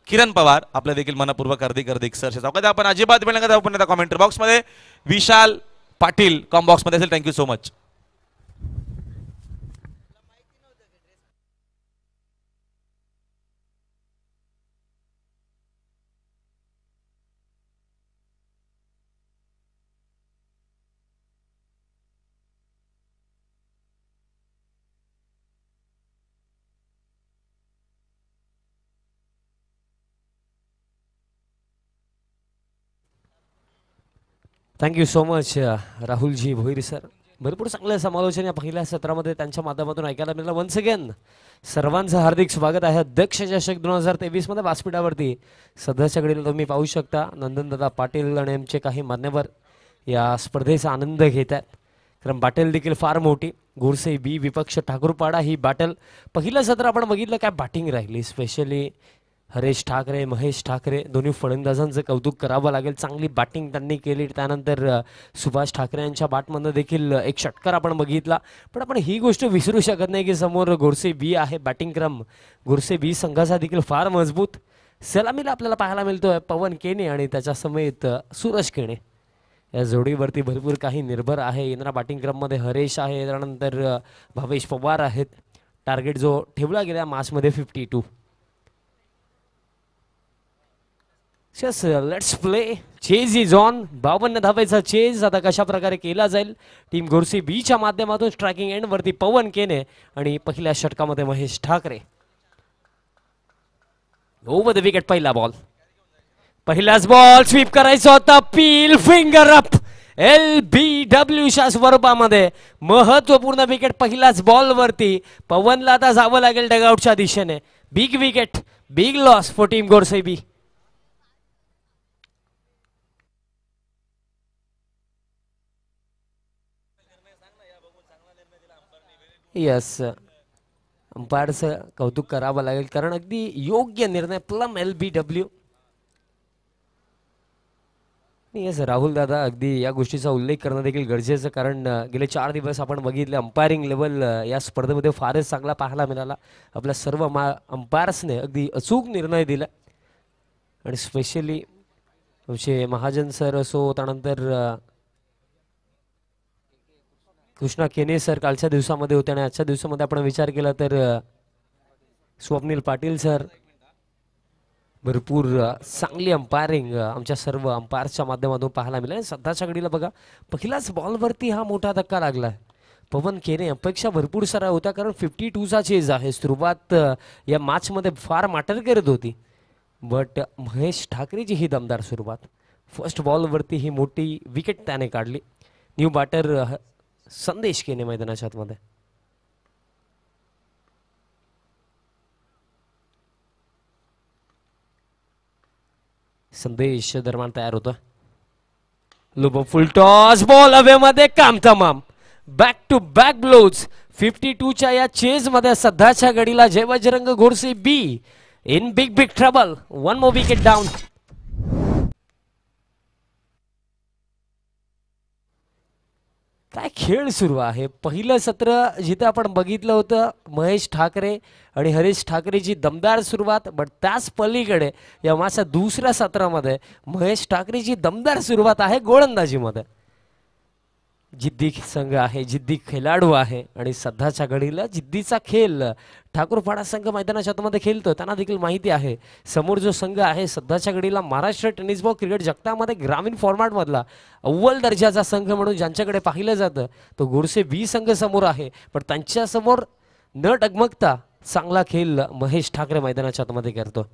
किरण पवार, आपलं देखील मनपूर्वक हार्दिक सर शकत. आपण अजिबात वेळ नका पुन्हा कॉमेंट्री बॉक्समध्ये. विशाल पाटील कॉम बॉक्समध्ये असेल. Thank you so much. Thank you so much राहुलजी भोईर सर. भरपूर चांगलं समालोचन या पहिल्या सत्रामध्ये त्यांच्या माध्यमातून ऐकायला मिळालं. वन्स अगेन सर्वांचं हार्दिक स्वागत आहे. अध्यक्ष चषक 2023 मध्ये व्यासपीठावरती सदस्याकडे तुम्ही पाहू शकता नंदनदादा पाटील आणि आमचे काही मान्यवर या स्पर्धेचा आनंद घेत आहेत. कारण बॅटल देखील फार मोठी. गोरसे बी विपक्ष ठाकूरपाडा ही बॅटल पहिलं सत्र आपण बघितलं काय बॅटिंग राहिली. स्पेशली हरेश ठाकरे, महेश ठाकरे दोन्ही फलंदाजांचं कौतुक करावं लागेल. चांगली बॅटिंग त्यांनी केली. त्यानंतर सुभाष ठाकरे यांच्या बॅटमधनं देखील एक षटकार आपण बघितला. पण आपण ही गोष्ट विसरू शकत नाही की समोर गोरसे बी आहे. बॅटिंग क्रम गोरसे बी संघाचा देखील फार मजबूत. सलामीला आपल्याला पाहायला मिळतोय पवन केने आणि त्याच्या समेत सूरज केने. या जोडीवरती भरपूर काही निर्भर आहे. येणारा बॅटिंग क्रममध्ये हरेश आहे, त्यानंतर भावेश पवार आहेत. टार्गेट जो ठेवला गेला मॅचमध्ये 52. Yes let's play. Chase is on. 52 धावेचा चेज आता कशा प्रकारे केला जाईल. टीम गोरसे बीच्या माध्यमातून स्ट्रायकिंग एंड वरती पवन केने आणि पहिल्या षटकामध्ये Mahesh Thakre. Over the wicket. पहिला बॉल, पहिलाच बॉल स्वीप करायचा होता. Peel finger up. LBWच्या स्वरूपामध्ये महत्वपूर्ण विकेट पहिल्याच बॉल वरती. पवनला आता जावं लागेल डगआउटच्या दिशेने. Big wicket, big loss for team गोरसे बी. यस अंपायरचं कौतुक करावं लागेल कारण अगदी योग्य निर्णय. Plum LBW. येस राहुल दादा अगदी या गोष्टीचा उल्लेख करणं देखील गरजेचं कारण गेले 4 दिवस आपण बघितले अंपायरिंग लेवल या स्पर्धेमध्ये फारच चांगला पाहायला मिळाला. आपल्या सर्व अंपायर्सने अगदी अचूक निर्णय दिला आणि स्पेशली आमचे महाजन सर असो, त्यानंतर कृष्णा केने सर कालच्या दिवसामध्ये होते आणि आजच्या दिवसामध्ये आपण विचार केला तर स्वप्नील पाटील सर. भरपूर चांगली अंपायरिंग आमच्या सर्व अंपायर्सच्या माध्यमातून पाहायला मिळाली. सध्याच्या घडीला बघा पहिल्याच बॉलवरती हा मोठा धक्का लागला. पवन केने अपेक्षा भरपूर साऱ्या होत्या कारण 52चा चेज आहे. सुरुवात या मॅचमध्ये फार मॅटर करत होती. बट महेश ठाकरेची ही दमदार सुरुवात. फर्स्ट बॉलवरती ही मोठी विकेट त्याने काढली. न्यू बॅटर संदेश केने मैदानाच्या आतमध्ये. संदेश दरम्यान तयार होतो. लुबो फुल टॉस बॉल हवे मध्ये काम तमाम. बॅक टू बॅक ब्लोज 52च्या या चेज मध्ये सध्याच्या घडीला Jay Bajrang Godse B in big big trouble. One more wicket down. काय खेळ सुरू आहे. पहिलं सत्र जिथे आपण बघितलं होतं महेश ठाकरे आणि हरीश ठाकरेची दमदार सुरुवात, बट त्याच पलीकडे या माझ्या दुसऱ्या सत्रामध्ये महेश ठाकरेची दमदार सुरुवात आहे गोलंदाजीमध्ये. जिद्दी संघ आहे, जिद्दी खेळाडू आहे आणि सध्याच्या घडीला जिद्दीचा खेळ ठाकूरपाडा संघ मैदानाच्या आतमध्ये खेळतो. त्यांना देखील माहिती आहे समोर जो संघ आहे सध्याच्या घडीला महाराष्ट्र टेनिस बॉल क्रिकेट जगतामध्ये ग्रामीण फॉर्मॅटमधला अव्वल दर्जाचा संघ म्हणून ज्यांच्याकडे पाहिलं जातं तो गोडसे बी संघ समोर आहे. पण त्यांच्यासमोर न डगमगता चांगला खेळ महेश ठाकरे मैदानाच्या आतमध्ये करतो.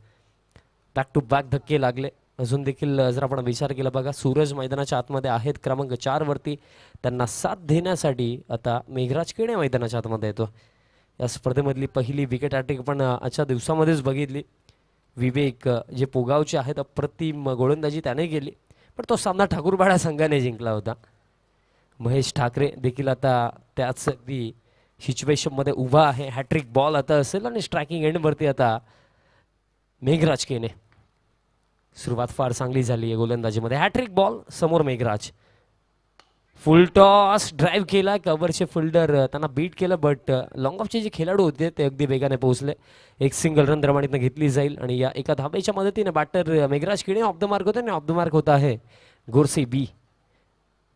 बॅक टू बॅक धक्के लागले. अजून देखील जर आपण विचार केला बघा सूरज मैदानाच्या आतमध्ये आहेत क्रमांक 4 वरती. त्यांना साथ देण्यासाठी आता मेघराज केणे मैदानाच्या आतमध्ये येतो. या स्पर्धेमधली पहिली विकेट हॅट्रिक आपण आजच्या दिवसामध्येच बघितली. विवेक जे पोगावचे आहेत अप्रतिम गोलंदाजी त्याने केली, पण तो सामना ठाकूरपाडा संघाने जिंकला होता. महेश ठाकरे देखील आता त्याच अगदी सिच्युएशनमध्ये उभा आहे. हॅट्रिक बॉल आता असेल आणि स्ट्रायकिंग एंडवरती आता मेघराज केने. सुरुवात फार चांगली झाली आहे गोलंदाजीमध्ये. हॅट्रिक बॉल समोर मेघराज. फुल टॉस ड्राईव्ह केला. कव्हरचे फिल्डर त्यांना बीट केलं, बट लॉंग ऑफचे जे खेळाडू होते ते अगदी वेगाने पोहोचले. एक सिंगल रन दरम्यान घेतली जाईल आणि या एका धाब्याच्या मदतीने batter Meghraj Kene off the mark होते आणि ऑफ द मार्क होता आहे गोडसे बी.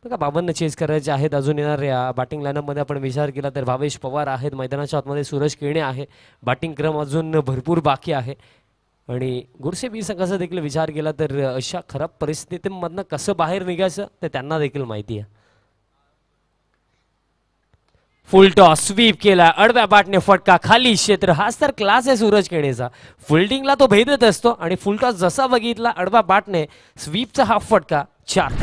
बघा 52 चेस करायचे आहेत अजून येणाऱ्या बॅटिंग लाईनअपमध्ये आपण विचार केला तर भावेश पवार आहेत मैदानाच्या आतमध्ये. सूरज केणे आहे. बॅटिंग क्रम अजून भरपूर बाकी आहे आणि गोडसे बी संघाचा देखील विचार केला तर अशा खराब परिस्थितीमधनं कसं बाहेर निघायचं ते त्यांना देखील माहिती आहे. फुल टॉस स्वीप केला. आडव्या बॅटने फटका खाली क्षेत्र. हाच तर क्लास आहे सूरज केणेचा. फिल्डिंगला तो भेदत असतो आणि फुल टॉस जसा बघितला आडव्या बॅटने स्वीपचा हा फटका 4.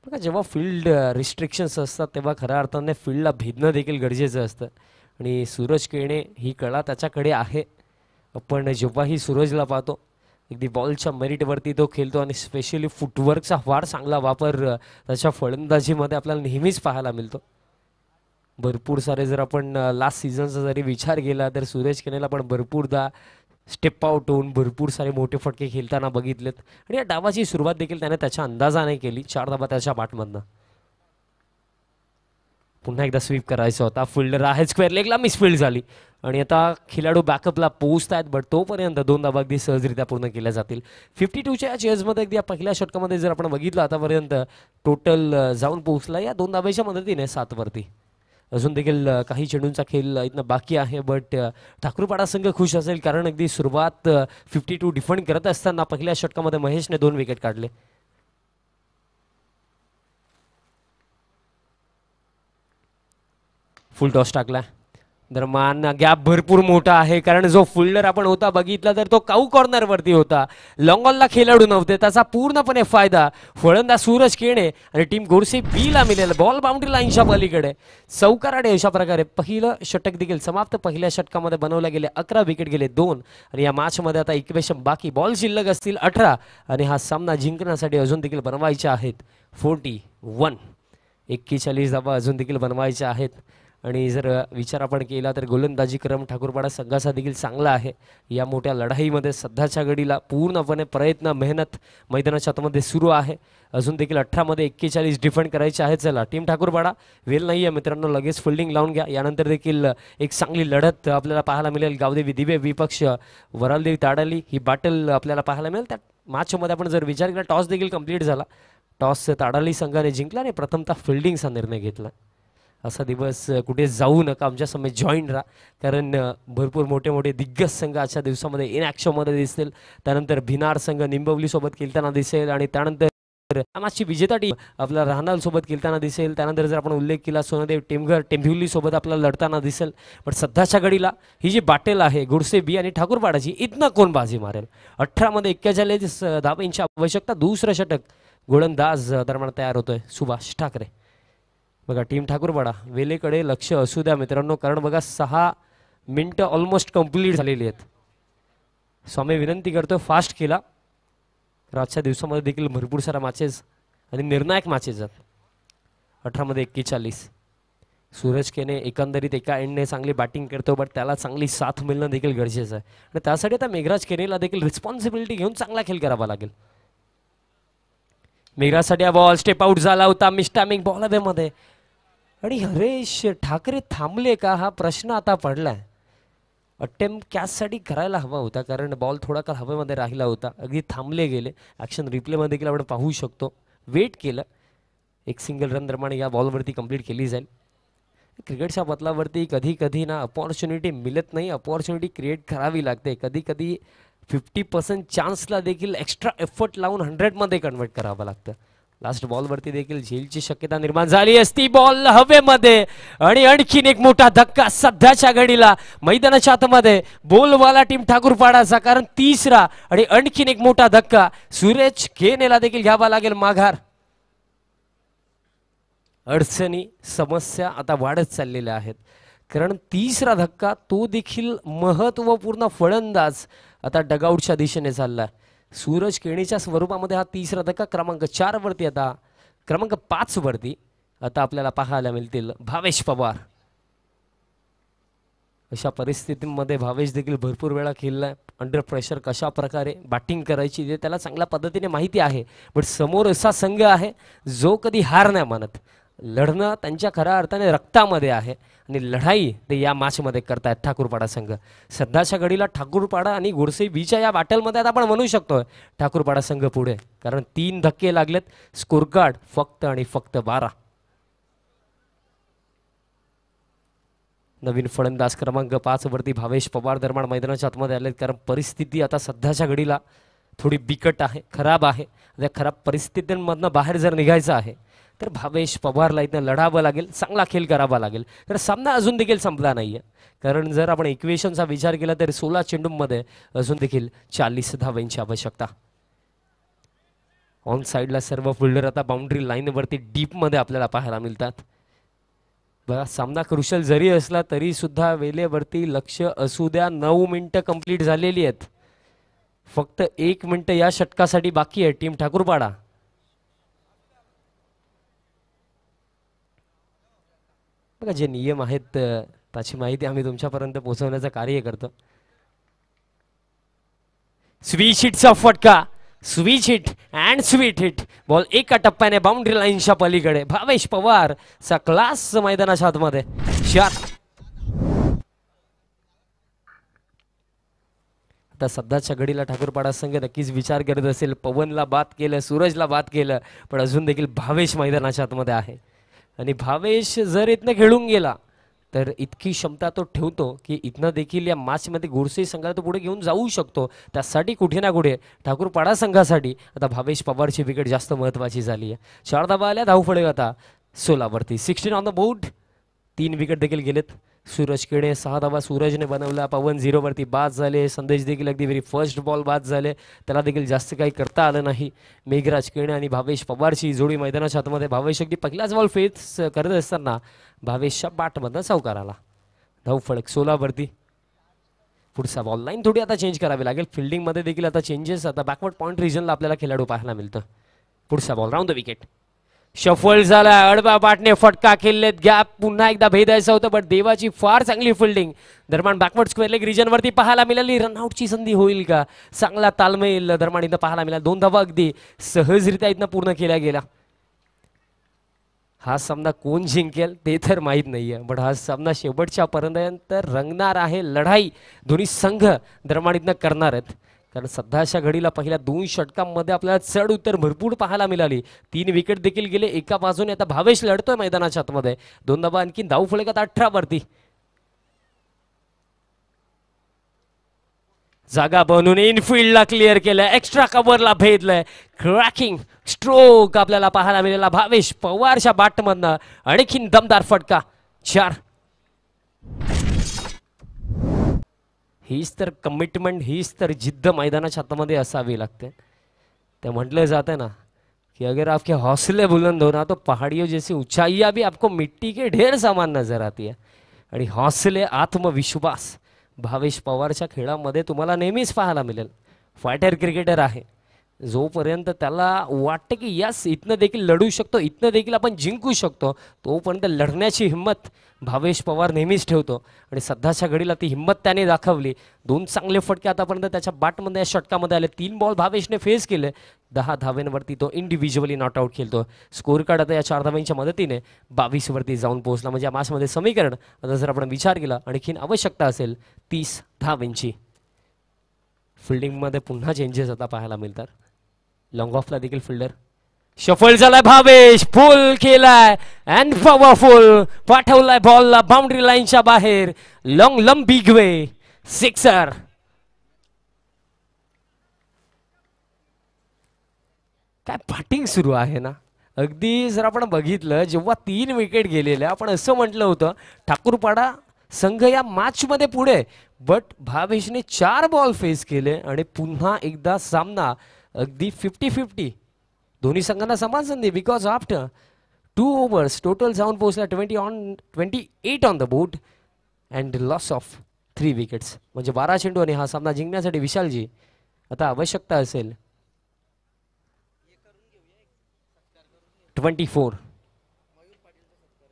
बघा जेव्हा फील्ड रिस्ट्रिक्शन्स असतात तेव्हा खऱ्या अर्थाने फील्डला भेदणं देखील गरजेचं असतं आणि सूरज केणे ही कळा त्याच्याकडे आहे. आपण जेव्हाही सूरजला पाहतो अगदी बॉलच्या मेरिटवरती तो खेळतो आणि स्पेशली फुटवर्कचा फार चांगला वापर त्याच्या फलंदाजीमध्ये आपल्याला नेहमीच पाहायला मिळतो. भरपूर सारे जर आपण लास्ट सीझनचा जरी विचार केला तर सूरज केनेला पण भरपूरदा स्टेप आउट होऊन भरपूर सारे मोठे फटके खेळताना बघितलेत आणि या डावाची सुरुवात देखील त्याने त्याच्या अंदाजाने केली. 4 धाबा त्याच्या बॅटमधनं. पुन्हा एकदा स्वीप करायचा होता. फिल्डर आहे स्क्वेअर लेगला मिसफील्ड झाली आणि आता खेळाडू बॅकअपला पोहोचतायत, बट तोपर्यंत 2 धाबा अगदी सहजरित्या पूर्ण केल्या जातील. 52च्या या चेजमध्ये अगदी या पहिल्या षटकामध्ये जर आपण बघितलं आतापर्यंत टोटल जाऊन पोहोचला या 2 धाब्याच्या मदतीने 7 वरती. अजून देखील काही चेंडूंचा खेळ इथनं बाकी आहे, बट ठाकूरपाडा संघ खुश असेल कारण अगदी सुरुवात 52 डिफेंड करत असताना पहिल्या षटकामध्ये महेशने 2 विकेट काढले. फुल टॉस टाकला. दरम्यान गॅप भरपूर मोठा आहे कारण जो फिल्डर आपण होता बघितला तर तो काऊ कॉर्नर वरती होता. लॉंग ऑनला खेळाडू नव्हते. त्याचा पूर्णपणे फायदा फलंदाज सूरज केणे आणि टीम गोडसे बी ला मिळेल. बॉल बाउंड्री लाईनच्या पलीकडे चौकाराडे. अशा प्रकारे पहिलं षटक देखील समाप्त. पहिल्या षटकामध्ये बनवले गेले 11 विकेट गेले 2 आणि या मॅच मध्ये आता इक्वेशन बाकी. बॉल शिल्लक असतील 18 आणि हा सामना जिंकण्यासाठी अजून देखील बनवायचे आहेत 41. 41 धावा अजून देखील बनवायचे आहेत आणि जर विचार आपण केला तर गोलंदाजी क्रम ठाकूरपाडा संघाचा देखील चांगला आहे. या मोठ्या लढाईमध्ये सध्याच्या घडीला पूर्णपणे प्रयत्न मेहनत मैदानाच्या आतमध्ये सुरू आहे. अजून देखील 18 मध्ये 41 डिफेंड करायचे आहेत. चला टीम ठाकूरपाडा वेल नाही आहे मित्रांनो, लगेच फिल्डिंग लावून घ्या. यानंतर देखील एक चांगली लढत आपल्याला पाहायला मिळेल. गावदेवी दिवे विपक्ष वरालदेवी ताडाली ही बॅटल आपल्याला पाहायला मिळेल. त्या मॅचमध्ये आपण जर विचार केला टॉस देखील कंप्लीट झाला. टॉस ताडाली संघाने जिंकला आणि प्रथमतः फिल्डिंगचा निर्णय घेतला. असा दिवस कुठे जाऊ नका, आमच्या समेत जॉईन राहा कारण भरपूर मोठे मोठे दिग्गज संघ आजच्या दिवसामध्ये इन ॲक्शनमध्ये दिसतील. त्यानंतर भिनार संघ निंबवलीसोबत खेळताना दिसेल आणि त्यानंतर आमची विजेता टीम आपला राहनाल सोबत खेळताना दिसेल. त्यानंतर जर आपण उल्लेख केला सोनदेव टेमघर टेंभिवली सोबत आपल्याला लढताना दिसेल. पण सध्याच्या घडीला ही जी बॅटल आहे गोडसे बी आणि ठाकूरपाडाची इथनं कोण बाजी मारेल. 18 मध्ये 41 धाब्यांची आवश्यकता. दुसरं षटक गोलंदाज दरम्यान तयार होतोय सुभाष ठाकरे. बघा टीम ठाकूरपाडा वेलेकडे लक्ष असू द्या मित्रांनो कारण बघा 6 मिनिटं ऑलमोस्ट कंप्लीट झालेली आहेत. स्वामी विनंती करतो फास्ट केला आजच्या दिवसामध्ये देखील भरपूर साऱ्या मॅचेस आणि निर्णायक मॅचेस आहेत. 18 मध्ये 41. सूरज केने एकंदरीत एका एंडने चांगली बॅटिंग करतो, बट त्याला चांगली साथ मिळणं देखील गरजेचं आहे आणि त्यासाठी आता मेघराज केनेला देखील रिस्पॉन्सिबिलिटी घेऊन चांगला खेळ करावा लागेल. मेघराजसाठी हा बॉल स्टेप आउट झाला होता मिस्टॅमिंग बॉल हवेमध्ये आणि हरेश ठाकरे थांबले का हा प्रश्न आता पडलाय. अटेम्प्ट कॅचसाठी करायला हवा होता कारण बॉल थोडा काळ हवेमध्ये राहिला होता, अगदी थांबले गेले. ॲक्शन रिप्लेमध्ये देखील आपण पाहू शकतो. वेट केलं, एक सिंगल रन दरम्यान या बॉलवरती कंप्लीट केली जाईल. क्रिकेटच्या बदलावरती कधी कधी ना अपॉर्च्युनिटी मिळत नाही, अपॉर्च्युनिटी क्रिएट करावी लागते. कधी कधी 50% चान्सला देखील एक्स्ट्रा एफर्ट लावून 100मध्ये कन्वर्ट करावं लागतं. लास्ट बॉलवरती देखील झेलची शक्यता निर्माण झाली असती. बॉल हवेमध्ये आणि आणखीन एक मोठा धक्का सध्याच्या घडीला मैदानाच्या आतमध्ये बोलवाला टीम ठाकूरपाडाचा, कारण तिसरा आणि आणखीन एक मोठा धक्का सूरज केनेला देखील घ्यावा लागेल माघार. अडचणी समस्या आता वाढत चाललेल्या आहेत कारण तिसरा धक्का तो देखील महत्त्वपूर्ण फलंदाज आता डगआउटच्या दिशेने चाललाय. सूरज केणीच्या स्वरूपामध्ये हा तिसरा धक्का क्रमांक 4 वरती आता क्रमांक 5 वरती आता आपल्याला पाहायला मिळतील भावेश पवार. अशा परिस्थितीमध्ये भावेश देखील भरपूर वेळा खेळलाय. अंडर प्रेशर कशा प्रकारे बॅटिंग करायची ते त्याला चांगल्या पद्धतीने माहिती आहे, पण समोर असा संघ आहे जो कधी हार नाही मानत. लढणं त्यांच्या खऱ्या अर्थाने रक्तामध्ये आहे आणि लढाई ते या मॅचमध्ये करतायत ठाकूरपाडा संघ. सध्याच्या घडीला ठाकूरपाडा आणि गोडसे बीच्या या बॅटलमध्ये आता आपण म्हणू शकतो ठाकूरपाडा संघ पुढे, कारण 3 धक्के लागलेत. स्कोर कार्ड फक्त आणि फक्त 12. नवीन फलंदाज क्रमांक 5 वरती भावेश पवार दरम्यान मैदानाच्या आतमध्ये आलेत, कारण परिस्थिती आता सध्याच्या घडीला थोडी बिकट आहे, खराब आहे. त्या खराब परिस्थितींमधनं बाहेर जर निघायचं आहे तर भावेश पवारला इथं लढावं लागेल, चांगला खेळ करावा लागेल. तर सामना अजून देखील संपला नाहीये, कारण जर आपण इक्वेशनचा विचार केला तर 16 चेंडूंमध्ये अजून देखील 40 धावांची आवश्यकता. ऑन साईडला सर्व फिल्डर आता बाउंड्री लाईनवरती डीपमध्ये आपल्याला पाहायला मिळतात. बघा, सामना क्रुशल जरी असला तरी सुद्धा वेळेवरती लक्ष असू द्या. 9 मिनिटं कंप्लीट झालेली आहेत, फक्त 1 मिनिट या षटकासाठी बाकी आहे टीम ठाकूरपाडा. बघा, जे नियम आहेत त्याची माहिती आम्ही तुमच्यापर्यंत पोहोचवण्याचं कार्य करतो. स्वीच हिटचा फटका, switch hit and sweet hit. Ball एका टप्प्याने बाउंड्री लाईनच्या पलीकडे. भावेश पवार चा क्लास मैदानाच्या आतमध्ये 4. आता सध्याच्या घडीला ठाकूरपाडा संघ नक्कीच विचार करत असेल, पवनला बाद केलं, सूरजला बाद केलं, पण अजून देखील भावेश मैदानाच्या आतमध्ये आहे. आणि भावेश जर इथनं खेळून गेला तर इतकी क्षमता तो ठेवतो की इथनं देखील या मॅचमध्ये गोडसे संघाला तो पुढे घेऊन जाऊ शकतो. त्यासाठी कुठे ना कुठे ठाकूरपाडा संघासाठी आता भावेश पवारची विकेट जास्त महत्त्वाची झाली आहे. 4 धावा आल्या, धावफलक आता 16 वरती. 16 ऑन द बोर्ड. 3 विकेट देखील गेलेत. सूरज केणे 6 धावा सूरजने बनवला. पवन 0 वरती बाद झाले. संदेश देखील अगदी व्हेरी फर्स्ट बॉल बाद झाले, त्याला देखील जास्त काही करता आलं नाही. मेघराज केणे आणि भावेश पवारची जोडी मैदानाच्या आतमध्ये. भावेश अगदी पहिलाच बॉल फेस करत असताना भावेशच्या बॅटमधनं चौकार आला. धावफलक 16 वरती. पुढचा बॉल लाईन थोडी आता चेंज करावी लागेल. फिल्डिंगमध्ये देखील आता चेंजेस, आता बॅकवर्ड पॉईंट रिजनला आपल्याला खेळाडू पाहायला मिळतं. पुढचा ball round the wicket. Shuffle झाला, अडबा बाटने फटका खेळलेत. गॅप पुन्हा एकदा भेदायचं होतं, पण देवाची फार चांगली फिल्डिंग दरम्यान बॅकवर्ड स्क्वेअर लेग रिजन वरती पाहायला मिळाली. रनआउटची संधी होईल का? चांगला तालमेल दरम्यान इथं पाहायला मिळाला. 2 धावा अगदी सहजरित्या इथनं पूर्ण केल्या गेल्या. हा सामना कोण जिंकेल ते तर माहीत नाहीये, पण हा सामना शेवटच्या पर्यंत रंगणार आहे. लढाई दोन्ही संघ दरम्यान इथनं करणार आहेत, कारण सध्याच्या घडीला पहिल्या 2 षटकांमध्ये आपल्याला चढ उतर भरपूर पाहायला मिळाली. 3 विकेट देखील गेले एका बाजूने. आता भावेश लढतोय मैदानाच्या आतमध्ये. 2 धावा आणखी. धावफलक आता 18 वरती. जागा बनवून इनफिल्डला क्लिअर केलं, एक्स्ट्रा कव्हरला भेदलंय. क्रॅकिंग स्ट्रोक आपल्याला पाहायला मिळाला भावेश पवारच्या बॅटमधनं. आणखीन दमदार फटका. 4. हीच तर कमिटमेंट, हीच तर जिद्द मैदानाच्या हातामध्ये असावी लागते. ते म्हटलं जातं ना कि अगर आपके हौसले बुलंद हो ना तो पहाड़ियों जैसी ऊंचाइयाँ भी आपको मिट्टी के ढेर सामान नजर आती है. आणि हौसले, आत्मविश्वास भावेश पवारच्या खेळामध्ये तुम्हाला नेहमीच पाहायला मिळेल. फायटर क्रिकेटर आहे, जोपर्यंत त्याला वाटतं की यस इथनं देखील लढू शकतो, इथनं देखील आपण जिंकू शकतो, तोपर्यंत लढण्याची हिंमत भावेश पवार नेहमीच ठेवतो आणि सध्याच्या घडीला ती हिंमत त्याने दाखवली. 2 चांगले फटके आतापर्यंत त्याच्या बॅटमध्ये या षटकामध्ये आले. 3 बॉल भावेशने फेस केले. 10 धाव्यांवरती तो इंडिव्हिज्युअली नॉट आउट खेळतो. स्कोर कार्ड आता या 4 धाव्यांच्या मदतीने 22 वरती जाऊन पोहोचला. म्हणजे या मॅचमध्ये समीकरण आता जर आपण विचार केला आणखीन आवश्यकता असेल 30 धाव्यांची. फिल्डिंगमध्ये पुन्हा चेंजेस आता पाहायला मिळतात. लॉंग ऑफला देखील फिल्डर शफल झालाय. भावेश फुल केलाय अँड पॉवरफुल पाठवलाय बॉलला बाउंड्री लाईनच्या बाहेर. Long big way sixer. काय बॅटिंग सुरू आहे ना. अगदी जर आपण बघितलं जेव्हा 3 विकेट गेलेल्या आपण असं म्हटलं होतं ठाकूरपाडा संघ या मॅच मध्ये पुढे, बट भावेशने 4 बॉल फेस केले आणि पुन्हा एकदा सामना अगदी 50-50 दोन्ही संघांना समान संधी. बिकॉज आफ्टर 2 ओव्हर्स टोटल जाऊन पोहोचला 28 on the board and loss of 3 wickets. म्हणजे 12 चेंडू आणि हा सामना जिंकण्यासाठी विशालजी आता आवश्यकता असेल 24.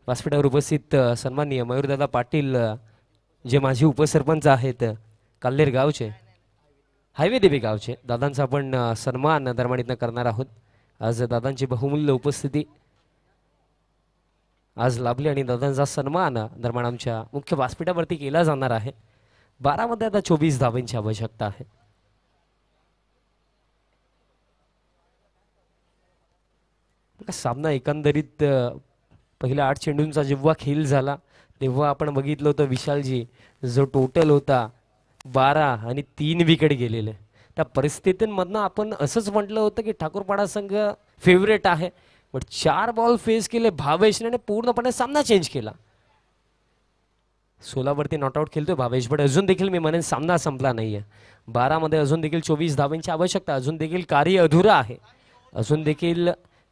व्यासपीठावर उपस्थित सन्माननीय मयूरदादा पाटील जे माजी उपसरपंच आहेत काल्हेर गावचे, हायवे देवी गावचे, दादांचा आपण सन्मान दरम्यान इथं करणार आहोत. आज दादांची बहुमूल्य उपस्थिती आज लाभली आणि दादांचा सन्मान दरम्यान आमच्या मुख्य व्यासपीठावरती केला जाणार आहे. 12 मध्ये आता 24 धावांची आवश्यकता आहे. सामना एकंदरीत पहिल्या 8 चेंडूंचा जेव्हा खेळ झाला तेव्हा आपण बघितलं होतं विशालजी जो टोटल होता 12 आणि 3 विकेट गेलेले. त्या परिस्थितींमधनं आपण असंच म्हटलं होतं की ठाकूरपाडा संघ फेवरेट आहे, बट 4 बॉल फेस केले भावेशने पूर्णपणे सामना चेंज केला. 16 वरती नॉट आउट खेळतोय भावेश, बट अजून देखील मी म्हणेन सामना संपला नाहीये. 12 मध्ये अजून देखील 24 धावांची आवश्यकता. अजून देखील कार्य अधुरा आहे. अजून देखील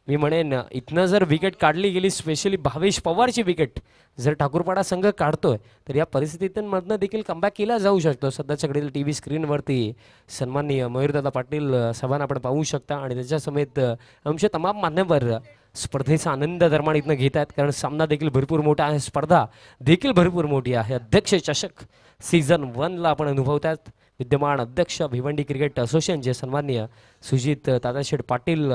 मी म्हणेन इथनं जर विकेट काढली गेली, स्पेशली भावेश पवारची विकेट जर ठाकूरपाडा संघ काढतोय तर या परिस्थितींमधनं देखील कमबॅक केला जाऊ शकतो. सध्याच्याकडे टी व्ही स्क्रीनवरती सन्माननीय मयूरदादा पाटील साहेबांना आपण पाहू शकता आणि त्याच्या समेत आमचे तमाम मान्यवर स्पर्धेचा आनंद दरम्यान इथनं घेत आहेत, कारण सामना देखील भरपूर मोठा आहे, स्पर्धा देखील भरपूर मोठी आहे. अध्यक्ष चषक सीझन 1ला आपण अनुभवतात. विद्यमान अध्यक्ष भिवंडी क्रिकेट असोसिएशनचे सन्माननीय सुजित दादाशेठ पाटील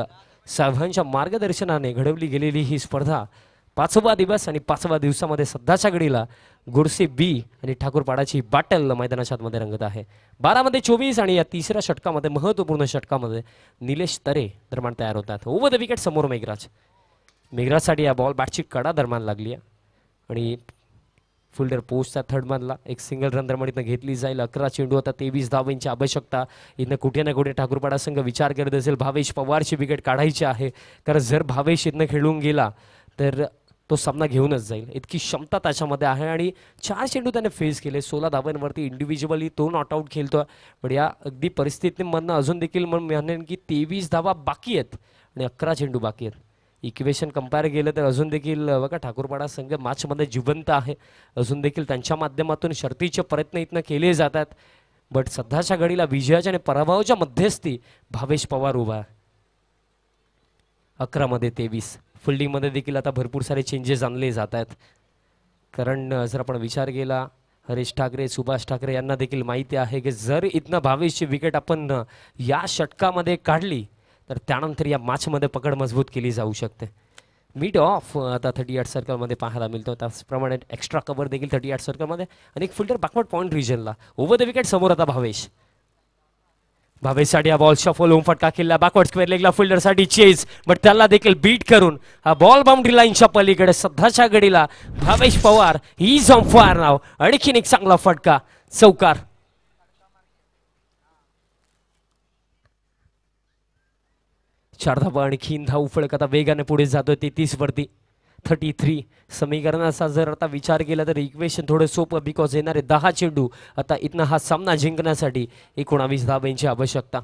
साहेबांच्या मार्गदर्शनाने घडवली गेलेली ही स्पर्धा 5वा दिवस आणि 5व्या दिवसामध्ये सध्याच्या घडीला गोरसे बी आणि ठाकूरपाडाची बॅटल मैदानाच्या आतमध्ये रंगत आहे. 12 मध्ये 24 आणि या 3ऱ्या षटकामध्ये महत्त्वपूर्ण षटकामध्ये निलेश तरे दरम्यान तयार होतात. ओव्हर द विकेट समोर मेघराजसाठी या बॉल बॅटची कडा दरम्यान लागली आहे आणि फिल्डर पोस्टचा थर्ड मधला एक सिंगल रन दरम्यान इथं घेतली जाईल. 11 चेंडू आता 23 धावांची आवश्यकता. इथं कुठे ना कुठे ठाकूरपाडा संघ विचार करत असेल भावेश पवारची विकेट काढायची आहे, कारण जर भावेश इथनं खेळून गेला तर तो सामना घेऊनच जाईल, इतकी क्षमता त्याच्यामध्ये आहे. आणि 4 चेंडू त्याने फेस केले. 16 धावांवरती इंडिव्हिज्युअली तो नॉट आउट खेळतोय, पण या अगदी परिस्थितीमधनं अजून देखील म्हणेन की 23 धावा बाकी आहेत आणि 11 चेंडू बाकी आहेत. इक्वेशन कंपेअर केलं तर अजून देखील बघा ठाकूरपाडा संघ मॅचमध्ये जिवंत आहे. अजून देखील त्यांच्या माध्यमातून शर्तीचे प्रयत्न इथनं केले जातात, बट सध्याच्या घडीला विजयाच्या आणि पराभवाच्या मध्यस्थी भावेश पवार उभा आहे. 11 मध्ये 23. फिल्डिंगमध्ये देखील आता भरपूर सारे चेंजेस आणले जात आहेत, कारण जर आपण विचार केला हरीश ठाकरे, सुभाष ठाकरे यांना देखील माहिती आहे की जर इथनं भावेशची विकेट आपण या षटकामध्ये काढली तर त्यानंतर या मॅचमध्ये पकड मजबूत केली जाऊ शकते. मिड ऑफ आता 38 सर्कलमध्ये पाहायला मिळतो. त्याचप्रमाणे एक्स्ट्रा कव्हर देखील 38 सर्कलमध्ये आणि एक फिल्डर बॅकवर्ड पॉईंट रिजनला. ओव्हर द विकेट समोर आता भावेशसाठी हा बॉल शफल होऊन फटका केला. बॅकवर्ड स्क्वेअर लेगला फिल्डरसाठी चेज, बट त्याला देखील बीट करून हा बॉल बाउंड्री लाईनच्या पलीकडे सध्याच्या घडीला Bhavesh Pawar is on fire नाव. आणखीन एक चांगला फटका चौकार. चार धावा आणखीन धाव फळक आता वेगाने पुढे जातोय 33 वरती. 33 समीकरणाचा जर आता विचार केला तर इक्वेशन थोडं सोपं, बिकॉज येणारे 10 चेंडू आता इथनं हा सामना जिंकण्यासाठी 19 धावांची आवश्यकता.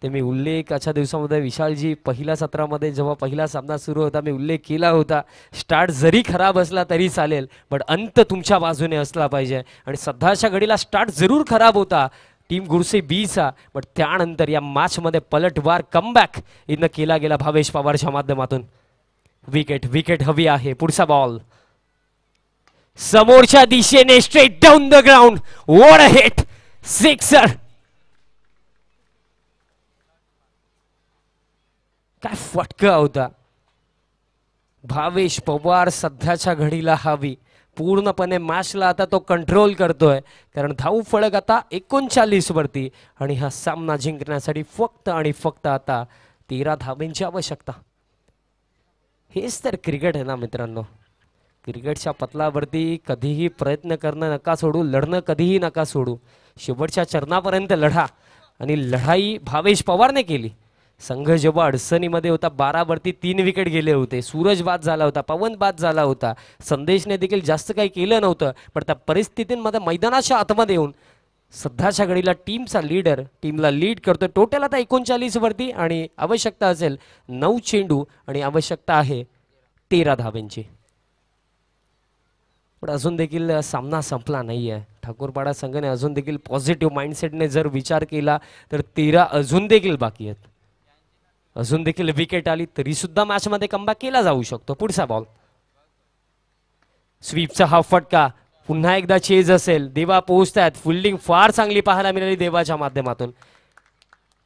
ते मी उल्लेखाच्या दिवसामध्ये विशालजी पहिल्या सत्रामध्ये जेव्हा पहिला सामना सुरू होता मी उल्लेख केला होता, स्टार्ट जरी खराब असला तरी चालेल, पण अंत तुमच्या बाजूने असला पाहिजे. आणि सध्याच्या घडीला स्टार्ट जरूर खराब होता, टीम गुरसे बीचा. पण त्यानंतर या मॅचमध्ये पलटवार कमबॅक इथनं केला गेला भावेश पवारच्या माध्यमातून. विकेट विकेट हवी आहे. पुढचा बॉल समोरच्या दिशेने straight down the ground. What a hit, sixer. काय फटका होता. भावेश पवार सध्याच्या घडीला हवी पूर्णपणे मॅचला आता तो कंट्रोल करतोय, कारण धाव फलक आता 39 वरती आणि हा सामना जिंकण्यासाठी फक्त आणि फक्त आता 13 धावांची आवश्यकता. हेच तर क्रिकेट आहे ना मित्रांनो. क्रिकेटच्या पतलावरती कधीही प्रयत्न करणं नका सोडू, लढणं कधीही नका सोडू. शेवटच्या चरणापर्यंत लढा आणि लढाई भावेश पवारने केली. संघ जेव्हा अडचणीमध्ये होता 12 वरती 3 विकेट गेले होते. सूरज बाद झाला होता, पवन बाद झाला होता, संदेशने देखील जास्त काही केलं नव्हतं. पण त्या परिस्थितींमध्ये मैदानाच्या आतमध्ये येऊन सध्याच्या घडीला टीमचा लीडर टीमला लीड करतो. टोटल आता 39 वरती आणि आवश्यकता असेल 9 चेंडू आणि आवश्यकता आहे 13 धावांची. पण अजून देखील सामना संपला नाही आहे. ठाकूरपाडा संघाने अजून देखील पॉझिटिव्ह माइंडसेटने जर विचार केला तर 13 अजून देखील बाकी आहेत. अजून देखील विकेट आली तरी सुद्धा मॅच मध्ये कमबॅक केला जाऊ शकतो. पुढचा बॉल स्वीपचा हा फटका. पुन्हा एकदा चेज असेल. देवा पोहोचतायत. फिल्डिंग फार चांगली पाहायला मिळाली देवाच्या माध्यमातून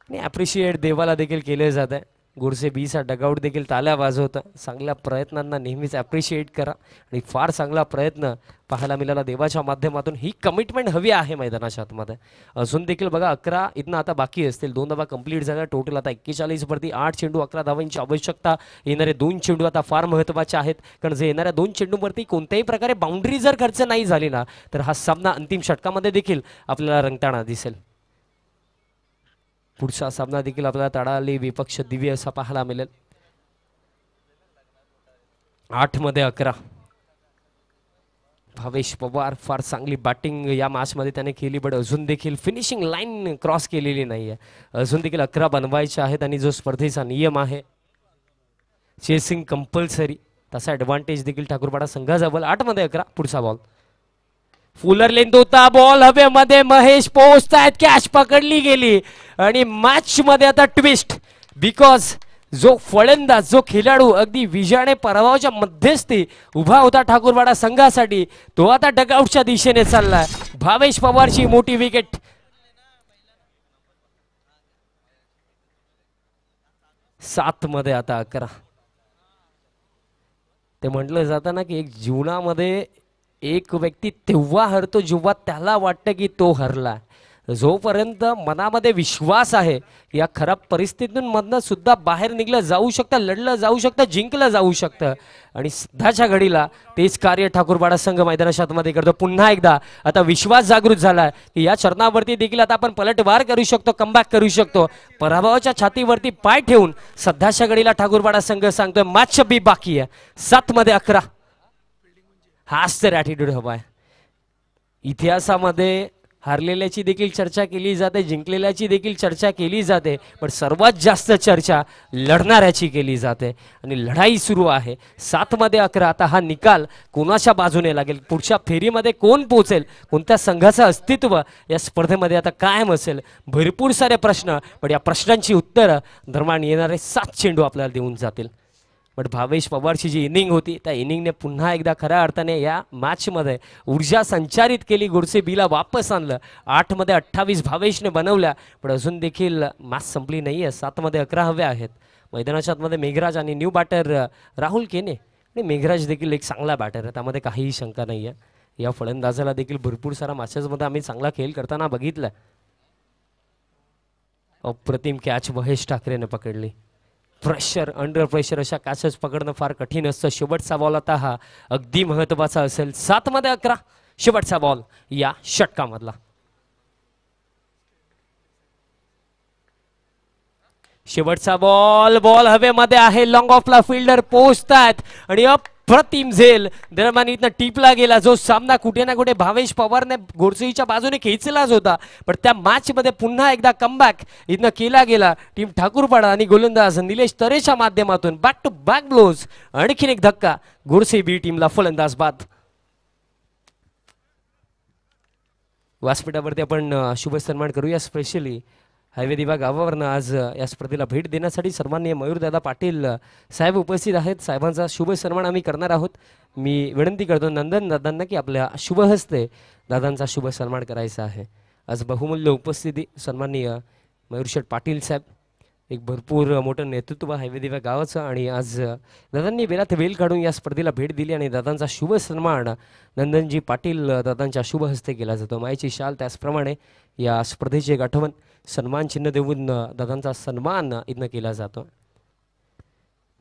आणि अप्रिशिएट देवाला देखील केले जात आहे. गुरसे बीचा डगआउट देखील ताल्या वाजवतं. चांगल्या प्रयत्नांना नेहमीच अप्रिशिएट करा आणि फार चांगला प्रयत्न पाहायला मिळाला देवाच्या माध्यमातून. ही कमिटमेंट हवी आहे मैदानाच्या आतमध्ये. अजून देखील बघा 11 इथनं आता बाकी असतील. 2 धावा कंप्लीट झाल्या. टोटल आता 41 वरती 8 चेंडू 11 धावांची आवश्यकता. येणारे 2 चेंडू आता फार महत्त्वाचे आहेत, कारण जे येणाऱ्या 2 चेंडूवरती कोणत्याही प्रकारे बाउंड्री जर खर्च नाही झाली ना तर हा सामना अंतिम षटकामध्ये देखील आपल्याला रंगताना दिसेल. पुढचा सामना देखील आपल्याला तडाली विपक्ष दिव्य असा पाहायला मिळेल. 8 मध्ये 11. भावेश पवार फार चांगली बॅटिंग या मॅच मध्ये त्याने केली, पण अजून देखील फिनिशिंग लाईन क्रॉस केलेली नाहीये. अजून देखील 11 बनवायचे आहेत आणि जो स्पर्धेचा नियम आहे चेसिंग कंपल्सरी, तसा ऍडव्हान्टेज देखील ठाकूरपाडा संघाजवळ. 8 मध्ये 11. पुढचा बॉल फुलर लेंथ होता. बॉल हवेमध्ये. महेश पोहोचतायत. कॅच पकडली गेली आणि मॅच मध्ये आता ट्विस्ट. बिकॉज जो फलंदाज जो खेळाडू अगदी विजयाने पराभवाच्या मध्यस्थी उभा होता ठाकूरवाडा संघासाठी, तो आता डगआउटच्या दिशेने चाललाय. भावेश पवारची मोठी विकेट. 7 मध्ये आता 11. ते म्हटलं जातं ना की एक जीवनामध्ये एक व्यक्ती तेव्हा हरतो जेव्हा त्याला वाटतं की तो हरला. जोपर्यंत मनामध्ये विश्वास आहे या खराब परिस्थितींमधनं सुद्धा बाहेर निघलं जाऊ शकतं, लढलं जाऊ शकतं, जिंकलं जाऊ शकतं. आणि सध्याच्या घडीला तेच कार्य ठाकूरपाडा संघ मैदानाच्या आतमध्ये करतो. पुन्हा एकदा आता विश्वास जागृत झाला की या चरणावरती देखील आता आपण पलटवार करू शकतो, कमबॅक करू शकतो. पराभवाच्या छातीवरती पाय ठेवून सध्याच्या घडीला ठाकूरपाडा संघ सांगतोय मॅच बी बाकी आहे. 7 मध्ये 11. हाच तर ॲटिट्यूड हवा आहे. इतिहासामध्ये हारलेल्याची देखील चर्चा केली जाते, जिंकलेल्याची देखील चर्चा केली जाते, पण सर्वात जास्त चर्चा लढणाऱ्याची केली जाते आणि लढाई सुरू आहे. 7 मध्ये 11. आता हा निकाल कोणाच्या बाजूने लागेल, पुढच्या फेरीमध्ये कोण पोहोचेल, कोणत्या संघाचं अस्तित्व या स्पर्धेमध्ये आता कायम असेल, भरपूर सारे प्रश्न. पण या प्रश्नांची उत्तरं दरम्यान येणारे 7 चेंडू आपल्याला देऊन जातील. पण भावेश पवारची जी इनिंग होती त्या इनिंगने पुन्हा एकदा खऱ्या अर्थाने या मॅचमध्ये ऊर्जा संचारित केली. गुरसे बीला वापस आणलं. 8 मध्ये 28 भावेशने बनवल्या, पण अजून देखील मॅच संपली नाही आहे. 7 मध्ये 11 हवे आहेत. मैदानाच्या आतमध्ये मेघराज आणि न्यू बॅटर राहुल केने. आणि मेघराज देखील एक चांगला बॅटर आहे, त्यामध्ये काहीही शंका नाही आहे. या फलंदाजाला देखील भरपूर सारा मॅचेसमध्ये आम्ही चांगला खेळ करताना बघितलं. अप्रतिम कॅच महेश ठाकरेने पकडली. प्रेशर, अंडर प्रेशर अशा कॅचेस पकडणं फार कठीण असतं. शेवटचा बॉल आता हा अगदी महत्त्वाचा असेल. 7 मध्ये 11. शेवटचा बॉल या षटकामधला. शेवटचा बॉल. बॉल हवेमध्ये आहे. लॉंग ऑफला फिल्डर पोहोचतायत आणि अप्रतिम झेल दरम्यान इथनं टिपला गेला. जो सामना कुठे ना कुठे भावेश पवारने गोरसेच्या बाजूने खेचलाच होता, पण त्या मॅच मध्ये पुन्हा एकदा कमबॅक इथनं केला गेला. टीम ठाकूरपाडा आणि गोलंदाज निलेश तरेच्या माध्यमातून बॅक टू बॅक ब्लोज. आणखीन एक धक्का. गोरसे बी टीमला फलंदाज बाद. व्यासपीठावरती आपण शुभ सन्मान करूया. स्पेशली हायवे दिवा गावावरनं आज या स्पर्धेला भेट देण्यासाठी सन्माननीय मयूरदादा पाटील साहेब उपस्थित आहेत. साहेबांचा शुभ सन्मान आम्ही करणार आहोत. मी विनंती करतो नंदन दादांना की आपल्या शुभ हस्ते दादांचा शुभ सन्मान करायचा आहे. आज बहुमूल्य उपस्थिती सन्माननीय मयूरशेठ पाटील साहेब, एक भरपूर मोठं नेतृत्व हायवे दिव्या गावाचं, आणि आज दादांनी वेळात वेळ काढून या स्पर्धेला भेट दिली आणि दादांचा शुभ सन्मान नंदनजी पाटील दादांच्या शुभ हस्ते केला जातो. मायेची शाल त्याचप्रमाणे या स्पर्धेची एक आठवण सन्मान चिन्ह देऊन दादांचा सन्मान इथनं केला जातो.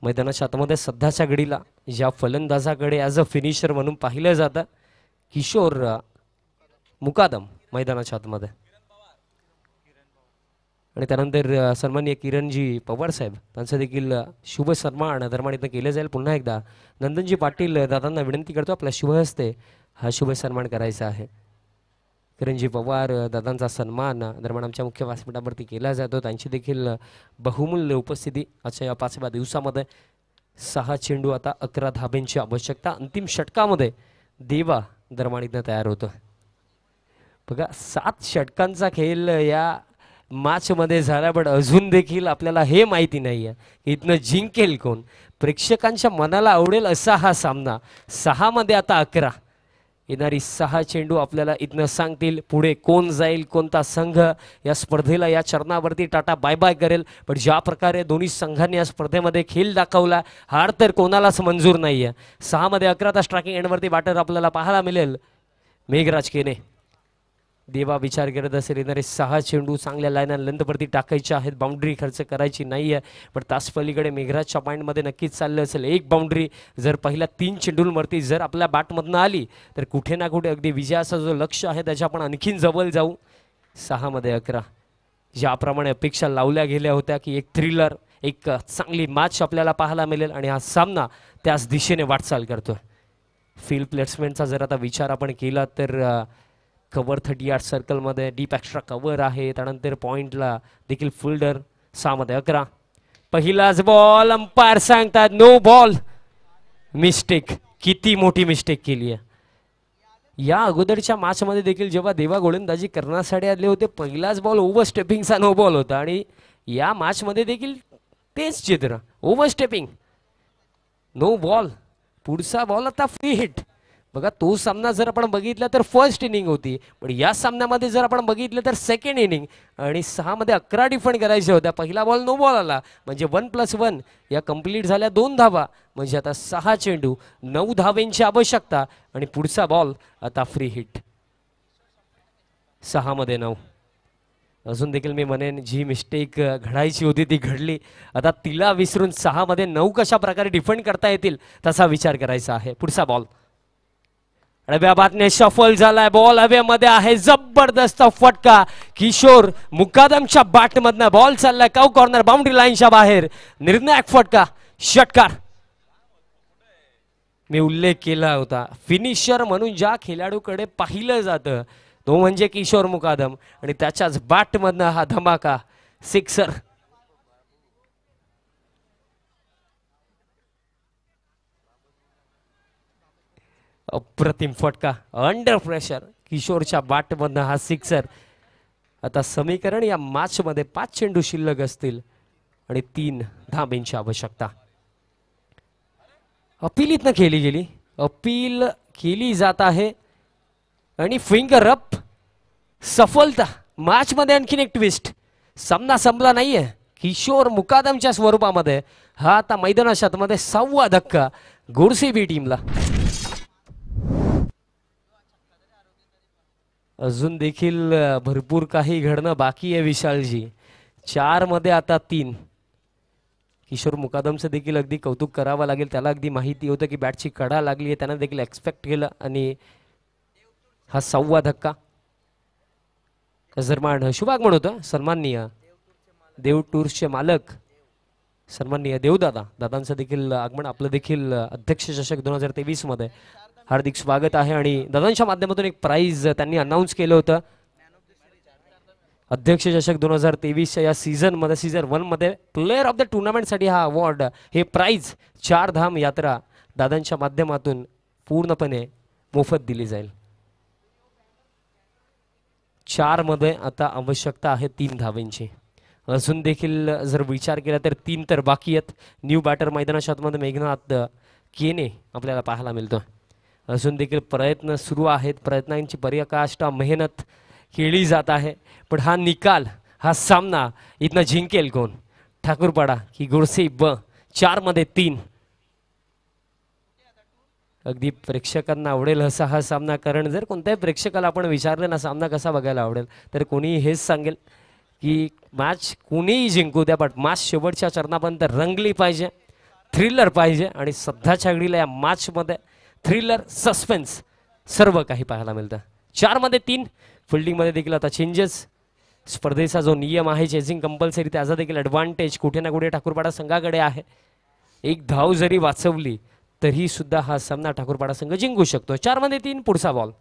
मैदानाच्या आतमध्ये सध्याच्या घडीला ज्या फलंदाजाकडे ॲज अ फिनिशर म्हणून पाहिलं जातं किशोर मुकादम मैदानाच्या आतमध्ये, आणि त्यानंतर सन्माननीय किरणजी पवार साहेब त्यांचं देखील शुभ सन्मान दरम्यान इथं केलं जाईल. पुन्हा एकदा नंदनजी पाटील दादांना विनंती करतो आपल्या शुभ हस्ते हा शुभ सन्मान करायचा आहे. किरणजी पवार दादांचा सन्मान दरम्यान आमच्या मुख्य व्यासपीठावरती केला जातो. त्यांची देखील बहुमूल्य उपस्थिती आजच्या या 5व्या दिवसामध्ये. 6 चेंडू आता 11 धाब्यांची आवश्यकता. अंतिम षटकामध्ये देवा दरम्यान इथं तयार होतो. बघा 7 षटकांचा खेळ या मॅचमध्ये झाला, पण अजून देखील आपल्याला हे माहिती नाही आहे की इथनं जिंकेल कोण. प्रेक्षकांच्या मनाला आवडेल असा हा सामना. 6 मध्ये आता 11. येणारी 6 चेंडू आपल्याला इथनं सांगतील पुढे कोण जाईल, कोणता संघ या स्पर्धेला या चरणावरती टाटा बाय बाय करेल. पण ज्या प्रकारे दोन्ही संघांनी या स्पर्धेमध्ये खेळ दाखवला, हार तर कोणालाच मंजूर नाही आहे. 6 मध्ये 11 ता स्ट्रायकिंग एंडवरती बॅटर आपल्याला पाहायला मिळेल मेघराज केने. देवा विचार करत असेल येणारे 6 चेंडू चांगल्या लाईन लेंथवरती टाकायचे आहेत, बाउंड्री खर्च करायची नाही आहे. पण तास पलीकडे मेघराजच्या पॉईंटमध्ये नक्कीच चाललं असेल एक बाउंड्री. जर पहिल्या 3 चेंडूंवरती जर आपल्या बॅटमधनं आली तर कुठे ना कुठे अगदी विजयाचा जो लक्ष आहे त्याच्या आपण आणखीन जवळ जाऊ. 6 मध्ये 11 ज्याप्रमाणे अपेक्षा लावल्या गेल्या होत्या की एक थ्रिलर, एक चांगली मॅच आपल्याला पाहायला मिळेल, आणि हा सामना त्याच दिशेने वाटचाल करतोय. फील्ड प्लेसमेंटचा जर आता विचार आपण केला तर कव्हर 30 यार्ड सर्कलमध्ये डीप एक्स्ट्रा कव्हर आहे. त्यानंतर पॉइंटला देखील फिल्डर. 6 मध्ये 11 पहिलाच बॉल. अंपायर सांगतात नो बॉल. मिस्टेक, किती मोठी मिस्टेक केली आहे. या अगोदरच्या मॅचमध्ये देखील जेव्हा देवा गोलंदाजी करण्यासाठी आले होते पहिलाच बॉल ओव्हर स्टेपिंगचा नो बॉल होता, आणि या मॅचमध्ये देखील तेच चित्र. ओव्हर स्टेपिंग नो बॉल, पुढचा बॉल आता फ्री हिट. बघा तो सामना जर आपण बघितला तर फर्स्ट इनिंग होती, पण या सामन्यामध्ये जर आपण बघितलं तर सेकंड इनिंग, आणि 6 मध्ये 11 डिफेंड करायच्या होत्या. पहिला बॉल नो बॉल आला म्हणजे 1+1 या कंप्लीट झाल्या 2 धावा. म्हणजे आता 6 चेंडू 9 धावेंची आवश्यकता, आणि पुढचा बॉल आता फ्री हिट. 6 मध्ये 9. अजून देखील मी म्हणेन जी मिस्टेक घडायची होती ती घडली. आता तिला विसरून 6 मध्ये 9 कशा प्रकारे डिफेंड करता येतील तसा विचार करायचा आहे. पुढचा बॉल हव्या बातने शफल झालाय. बॉल हवेमध्ये आहे. जबरदस्त फटका किशोर मुकादमच्या बॅटमधनं बॉल चाललाय काऊ कॉर्नर बाउंड्री लाईनच्या बाहेर. निर्णायक फटका, षटकार. मी उल्लेख केला होता फिनिशर म्हणून ज्या खेळाडूकडे पाहिलं जातं तो म्हणजे किशोर मुकादम, आणि त्याच्याच बॅटमधनं हा धमाका सिक्सर. अप्रतिम फटका अंडर प्रेशर. किशोरच्या बॅटमधनं हा सिक्सर. आता समीकरण या मॅच मध्ये 5 चेंडू शिल्लक असतील आणि 3 धाब्यांची आवश्यकता. अपील इथनं केली गेली, अपील केली जात आहे, आणि फिंगर अप. सफलता. मॅच मध्ये आणखीन एक ट्विस्ट. सामना संपला नाहीये. किशोर मुकादमच्या स्वरूपामध्ये हा आता मैदानाच्या आतमध्ये 6वा धक्का गोरसेबी टीमला. अजून देखील भरपूर काही घडणं बाकी आहे विशालजी. 4 मध्ये आता 3. किशोर मुकादमचं देखील अगदी कौतुक करावं लागेल. त्याला अगदी माहिती होतं की बॅटची कडा लागली आहे, त्यानं देखील एक्सपेक्ट केलं, आणि हा 6वा धक्का. जरमान शुभागमन होतं. सन्माननीय देव टूर्सचे मालक सन्माननीय देवदादा दादांचं देखील आगमन. आपलं देखील अध्यक्ष चषक 2023 मध्ये हार्दिक स्वागत आहे, आणि दादांच्या माध्यमातून एक प्राइज त्यांनी अनाउन्स केलं होतं. अध्यक्ष चषक 2023 या सीझन मध्ये सीझन 1 मध्ये प्लेअर ऑफ द टुर्नामेंट साठी हा अवॉर्ड, हे प्राइज 4 धाम यात्रा दादांच्या माध्यमातून पूर्णपणे मोफत दिली जाईल. 4 मध्ये आता आवश्यकता आहे 3 धावांची. अजून देखील जर विचार केला तर 3 तर बाकी आहेत. न्यू बॅटर मैदानाच्या आतमध्ये मेघनाथ केने आपल्याला पाहायला मिळतो. अजून देखील प्रयत्न सुरू आहेत. प्रयत्नांची पराकाष्ठा मेहनत केली जात आहे. पण हा निकाल, हा सामना इथनं जिंकेल कोण? ठाकूरपाडा की गोडसे ब? 4 मध्ये 3. अगदी प्रेक्षकांना आवडेल असा हा सामना. कारण जर कोणत्याही प्रेक्षकाला आपण विचारलं ना सामना कसा बघायला आवडेल, तर कोणी हेच सांगेल की मॅच कोणीही जिंकू द्या, पण मॅच शेवटच्या चरणापर्यंत रंगली पाहिजे, थ्रिलर पाहिजे. आणि सध्याच्या घडीला या मॅचमध्ये थ्रिलर, सस्पेन्स सर्व काही पाहायला मिळतं. 4 मध्ये 3. फिल्डिंगमध्ये देखील आता चेंजेस. स्पर्धेचा जो नियम आहे चेसिंग कंपल्सरी, त्याचा देखील ॲडव्हान्टेज कुठे ना कुठे ठाकूरपाडा संघाकडे आहे. एक धाव जरी वाचवली तरी सुद्धा हा सामना ठाकूरपाडा संघ जिंकू शकतो. 4 मध्ये 3. पुढचा बॉल.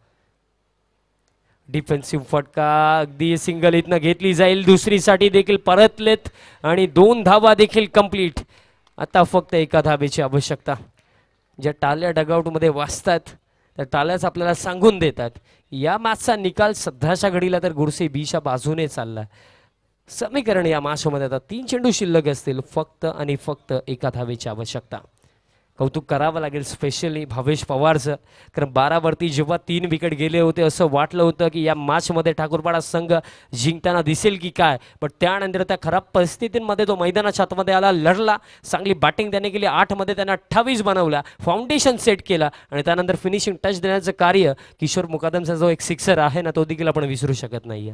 डिफेन्सिव्ह फटका, अगदी सिंगल इथनं घेतली जाईल. दुसरीसाठी देखील परतलेत आणि 2 धावा देखील कंप्लीट. आता फक्त एका धावेची आवश्यकता. ज्या टाळ्या डगआउटमध्ये वाजतात त्या टाळ्याच आपल्याला सांगून देतात या मॅचचा निकाल सध्याच्या घडीला तर गोडसे बीच्या बाजूने चालला. समीकरण या मॅचमध्ये आता 3 चेंडू शिल्लक असतील. फक्त आणि फक्त एका धावेची आवश्यकता. कौतुक करावं लागेल स्पेशली भावेश पवारचं, कारण 12 वरती जेव्हा 3 विकेट गेले होते असं वाटलं होतं की या मॅचमध्ये ठाकूरपाडा संघ जिंकताना दिसेल की काय. पण त्यानंतर त्या खराब परिस्थितींमध्ये तो मैदानाच्या आतमध्ये आला, लढला, चांगली बॅटिंग त्याने केली. 8 मध्ये त्याने 28 बनवला, फाउंडेशन सेट केला आणि त्यानंतर फिनिशिंग टच देण्याचं कार्य किशोर मुकादमचा जो एक सिक्सर आहे ना, तो देखील आपण विसरू शकत नाही.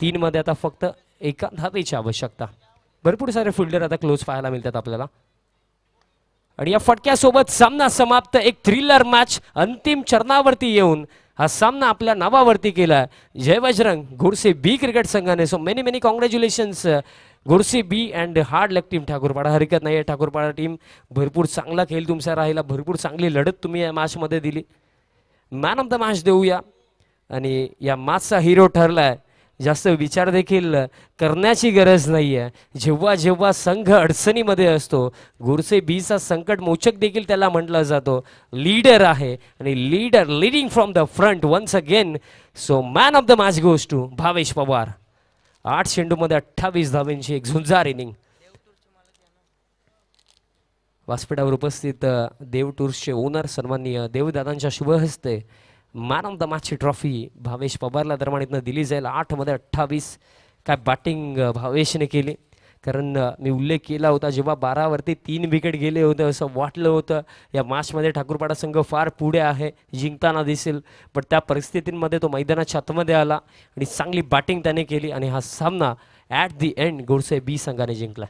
3 मध्ये आता फक्त एका धावेची आवश्यकता. भरपूर सारे फिल्डर आता क्लोज पाहायला मिळतात आपल्याला. आणि या फटक्यासोबत सामना समाप्त. एक थ्रिलर मॅच अंतिम चरणावरती येऊन हा सामना आपल्या नावावरती केला. जय बजरंग गोडसे बी क्रिकेट संघाने. So many many congratulations Godse B and hard luck team Thakurpada. हरकत नाही आहे ठाकूरपाडा टीम, भरपूर चांगला खेळ तुमचा राहिला, भरपूर चांगली लढत तुम्ही या मॅचमध्ये दिली. मॅन ऑफ द मॅच देऊया. आणि या मॅचचा हिरो ठरलाय, जास्त विचार देखील करण्याची गरज नाही आहे. जेव्हा जेव्हा संघ अडचणीमध्ये असतो, गोडसे बीचा संकट मोचक देखील त्याला म्हटलं जातो. लीडर आहे आणि leader leading from the front once again. So man of the match goes to Bhavesh Pawar. 8 चेंडूमध्ये 28 धावांची एक झुंजार इनिंग. व्यासपीठावर उपस्थित देव टूर्सचे ओनर सन्माननीय देवदादांच्या शुभ हस्ते मॅन ऑफ द मॅचची ट्रॉफी भावेश पवारला दरम्यान दिली जाईल. 8 मध्ये 28. काय बॅटिंग भावेशने केली, कारण मी उल्लेख केला होता जेव्हा 12 वरती 3 विकेट गेले होते असं वाटलं होतं या मॅचमध्ये ठाकूरपाडा संघ फार पुढे आहे, जिंकताना दिसेल. पण त्या परिस्थितींमध्ये तो मैदानाच्या आतमध्ये आला आणि चांगली बॅटिंग त्याने केली आणि हा सामना ॲट दी एंड गोडसे बी संघाने जिंकला.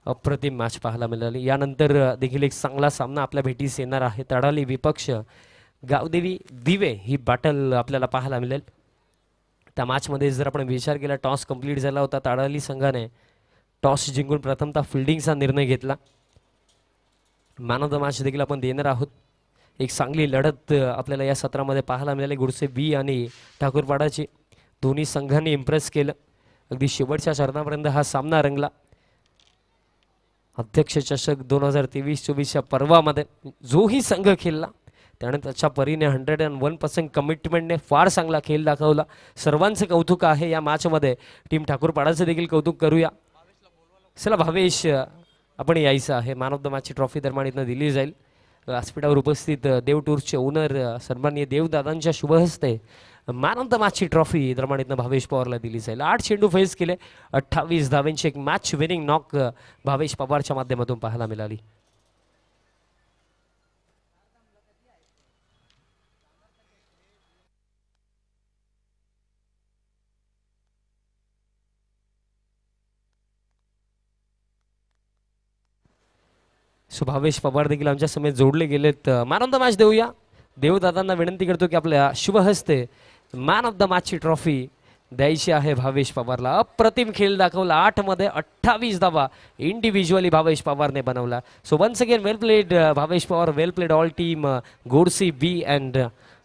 अप्रतिम मॅच पाहायला मिळाली. यानंतर देखील एक चांगला सामना आपल्या भेटीस येणार आहे. तडाली विपक्ष गावदेवी दिवे ही बॅटल आपल्याला पाहायला मिळेल. त्या मॅचमध्ये जर आपण विचार केला, टॉस कंप्लीट झाला होता. तडाली संघाने टॉस जिंकून प्रथमतः फिल्डिंगचा निर्णय घेतला. मॅन ऑफ द मॅच देखील आपण देणार आहोत. एक चांगली लढत आपल्याला या सत्रामध्ये पाहायला मिळाली. गोडसे बी आणि ठाकूरपाडाची दोन्ही संघांनी इम्प्रेस केलं. अगदी शेवटच्या चरणापर्यंत हा सामना रंगला. अध्यक्ष चषक 2023-24च्या पर्वामध्ये जोही संघ खेळला त्याने त्याच्या परीने 101% कमिटमेंटने फार चांगला खेळ दाखवला. सर्वांचं कौतुक आहे या मॅचमध्ये. टीम ठाकूरपाडाचं देखील कौतुक करूया. चला भावेश, आपण यायचं आहे. मॅन ऑफ द मॅचची ट्रॉफी दरम्यान इथनं दिली जाईल. व्यासपीठावर उपस्थित देव टूर्सचे ओनर सन्माननीय देवदादांच्या शुभ हस्ते मॅन ऑफ द मॅचची ट्रॉफी दरम्यान इथनं भावेश पवारला दिली जाईल. 8 चेंडू फेस केले, 28 धावांची एक मॅच विनिंग नॉक भावेश पवारच्या माध्यमातून पाहायला मिळाली. सो भावेश पवार देखील आमच्या समेत जोडले गेलेत. मॅन ऑफ द मॅच देऊया. देवदादांना विनंती करतो की आपल्या शुभ हस्ते मॅन ऑफ द मॅचची ट्रॉफी द्यायची आहे भावेश पवारला. अप्रतिम खेळ दाखवला. 8 मध्ये 28 धावा इंडिव्हिज्युअली भावेश पवारने बनवला. So once again well played Bhavesh Pawar, well played all team Godse B and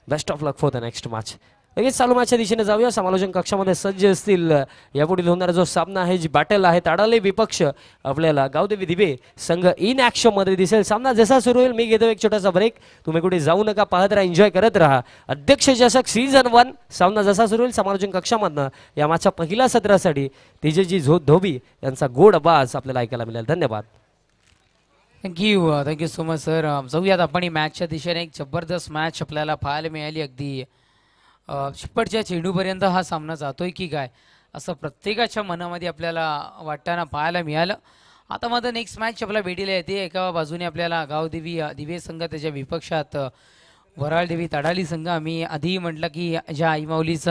best of luck for the next match. लगेच चालू मॅचच्या दिशेने जाऊया. समालोचन कक्षामध्ये सज्ज असतील यापुढील होणारा जो सामना आहे, जी बॅटल आहे, ताडाले विपक्ष आपल्याला गावदेवी दिवे संघ इन ॲक्शन मध्ये दिसेल. सामना जसा सुरू होईल मी घेतो एक छोटासा ब्रेक. तुम्ही कुठे जाऊ नका, पाहत राहा, एन्जॉय करत राहा. अध्यक्ष चषक सीझन 1 सामना जसा सुरू होईल समालोचन कक्षामधनं या मॅचच्या पहिल्या सत्रासाठी तेजस्वी धोबी यांचा गोड आवाज आपल्याला ऐकायला मिळेल. धन्यवाद. Thank you so much sir. जाऊयात आपण ही मॅचच्या दिशेने. एक जबरदस्त मॅच आपल्याला पाहायला मिळाली. अगदी शेवटच्या चेंडूपर्यंत हा सामना जातोय की काय असं प्रत्येकाच्या मनामध्ये आपल्याला वाटताना पाहायला मिळालं. आता मात्र नेक्स्ट मॅच आपल्याला भेटीला येते. एका बाजूने आपल्याला गावदेवी दिवे संघ, त्याच्या विपक्षात वराळदेवी तडाली संघ. आम्ही आधी म्हटलं की ज्या आईमाऊलीची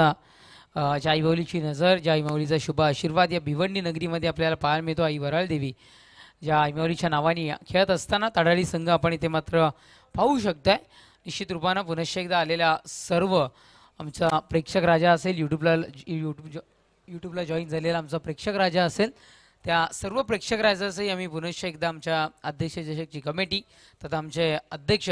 नजर, ज्या आईमाऊलीचा शुभ आशीर्वाद या भिवंडी नगरीमध्ये आपल्याला पाहायला मिळतो. आई वराळदेवी ज्या आईमाऊलीच्या नावाने खेळत असताना तडाली संघ आपण इथे मात्र पाहू शकताय. निश्चित रूपानं पुनश्च एकदा आलेल्या सर्व आमचा प्रेक्षक राजा असेल, यूट्यूबला जॉईन झालेला आमचा प्रेक्षक राजा असेल, त्या सर्व प्रेक्षक राजाचंही आम्ही पुनश्च एकदा आमच्या अध्यक्ष चषकची कमिटी तथा आमचे अध्यक्ष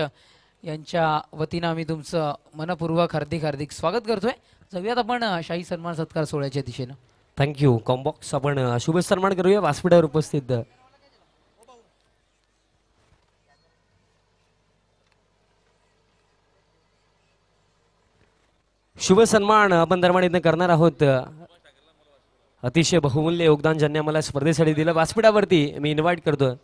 यांच्या वतीनं आम्ही तुमचं मनपूर्वक हार्दिक स्वागत करतोय. जाऊयात आपण शाही सन्मान सत्कार सोहळ्याच्या दिशेनं. थँक्यू. कॉम्बॉक्स आपण शुभ सन्मान करूया व्यासपीठावर उपस्थित शुभ सन्मान आपण दरम्यान करणार आहोत. अतिशय बहुमूल्य योगदान ज्यांनी आम्हाला स्पर्धेसाठी दिलं, व्यासपीठावरती मी इन्व्हाइट करतो.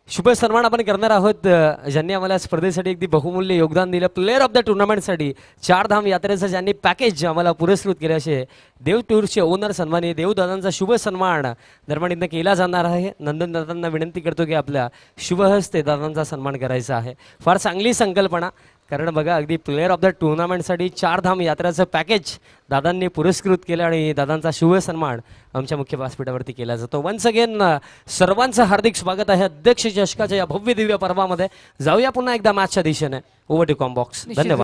शुभ सन्मान आपण करणार आहोत ज्यांनी आम्हाला स्पर्धेसाठी अगदी बहुमूल्य योगदान दिलं. प्लेअर ऑफ द टुर्नामेंटसाठी 4 धाम यात्रेचं ज्यांनी पॅकेज आम्हाला पुरस्कृत केले असे देव टूरचे ओनर सन्मानी देवदादांचा शुभ सन्मान दरम्यान केला जाणार आहे. नंदन दादांना विनंती करतो की आपल्या शुभहस्ते दादांचा सन्मान करायचा आहे. फार चांगली संकल्पना, कारण बघा अगदी प्लेअर ऑफ द टुर्नामेंटसाठी 4 धाम यात्रेचं पॅकेज दादांनी पुरस्कृत केलं आणि दादांचा शुभ सन्मान आमच्या मुख्य व्यासपीठावरती केला जातो. वन्स अगेन सर्वांचं हार्दिक स्वागत आहे अध्यक्ष चषकाच्या या भव्य दिव्य पर्वामध्ये. जाऊया पुन्हा एकदा मॅचच्या दिशेने. ओव्हर टू कॉम्बॉक्स. धन्यवाद.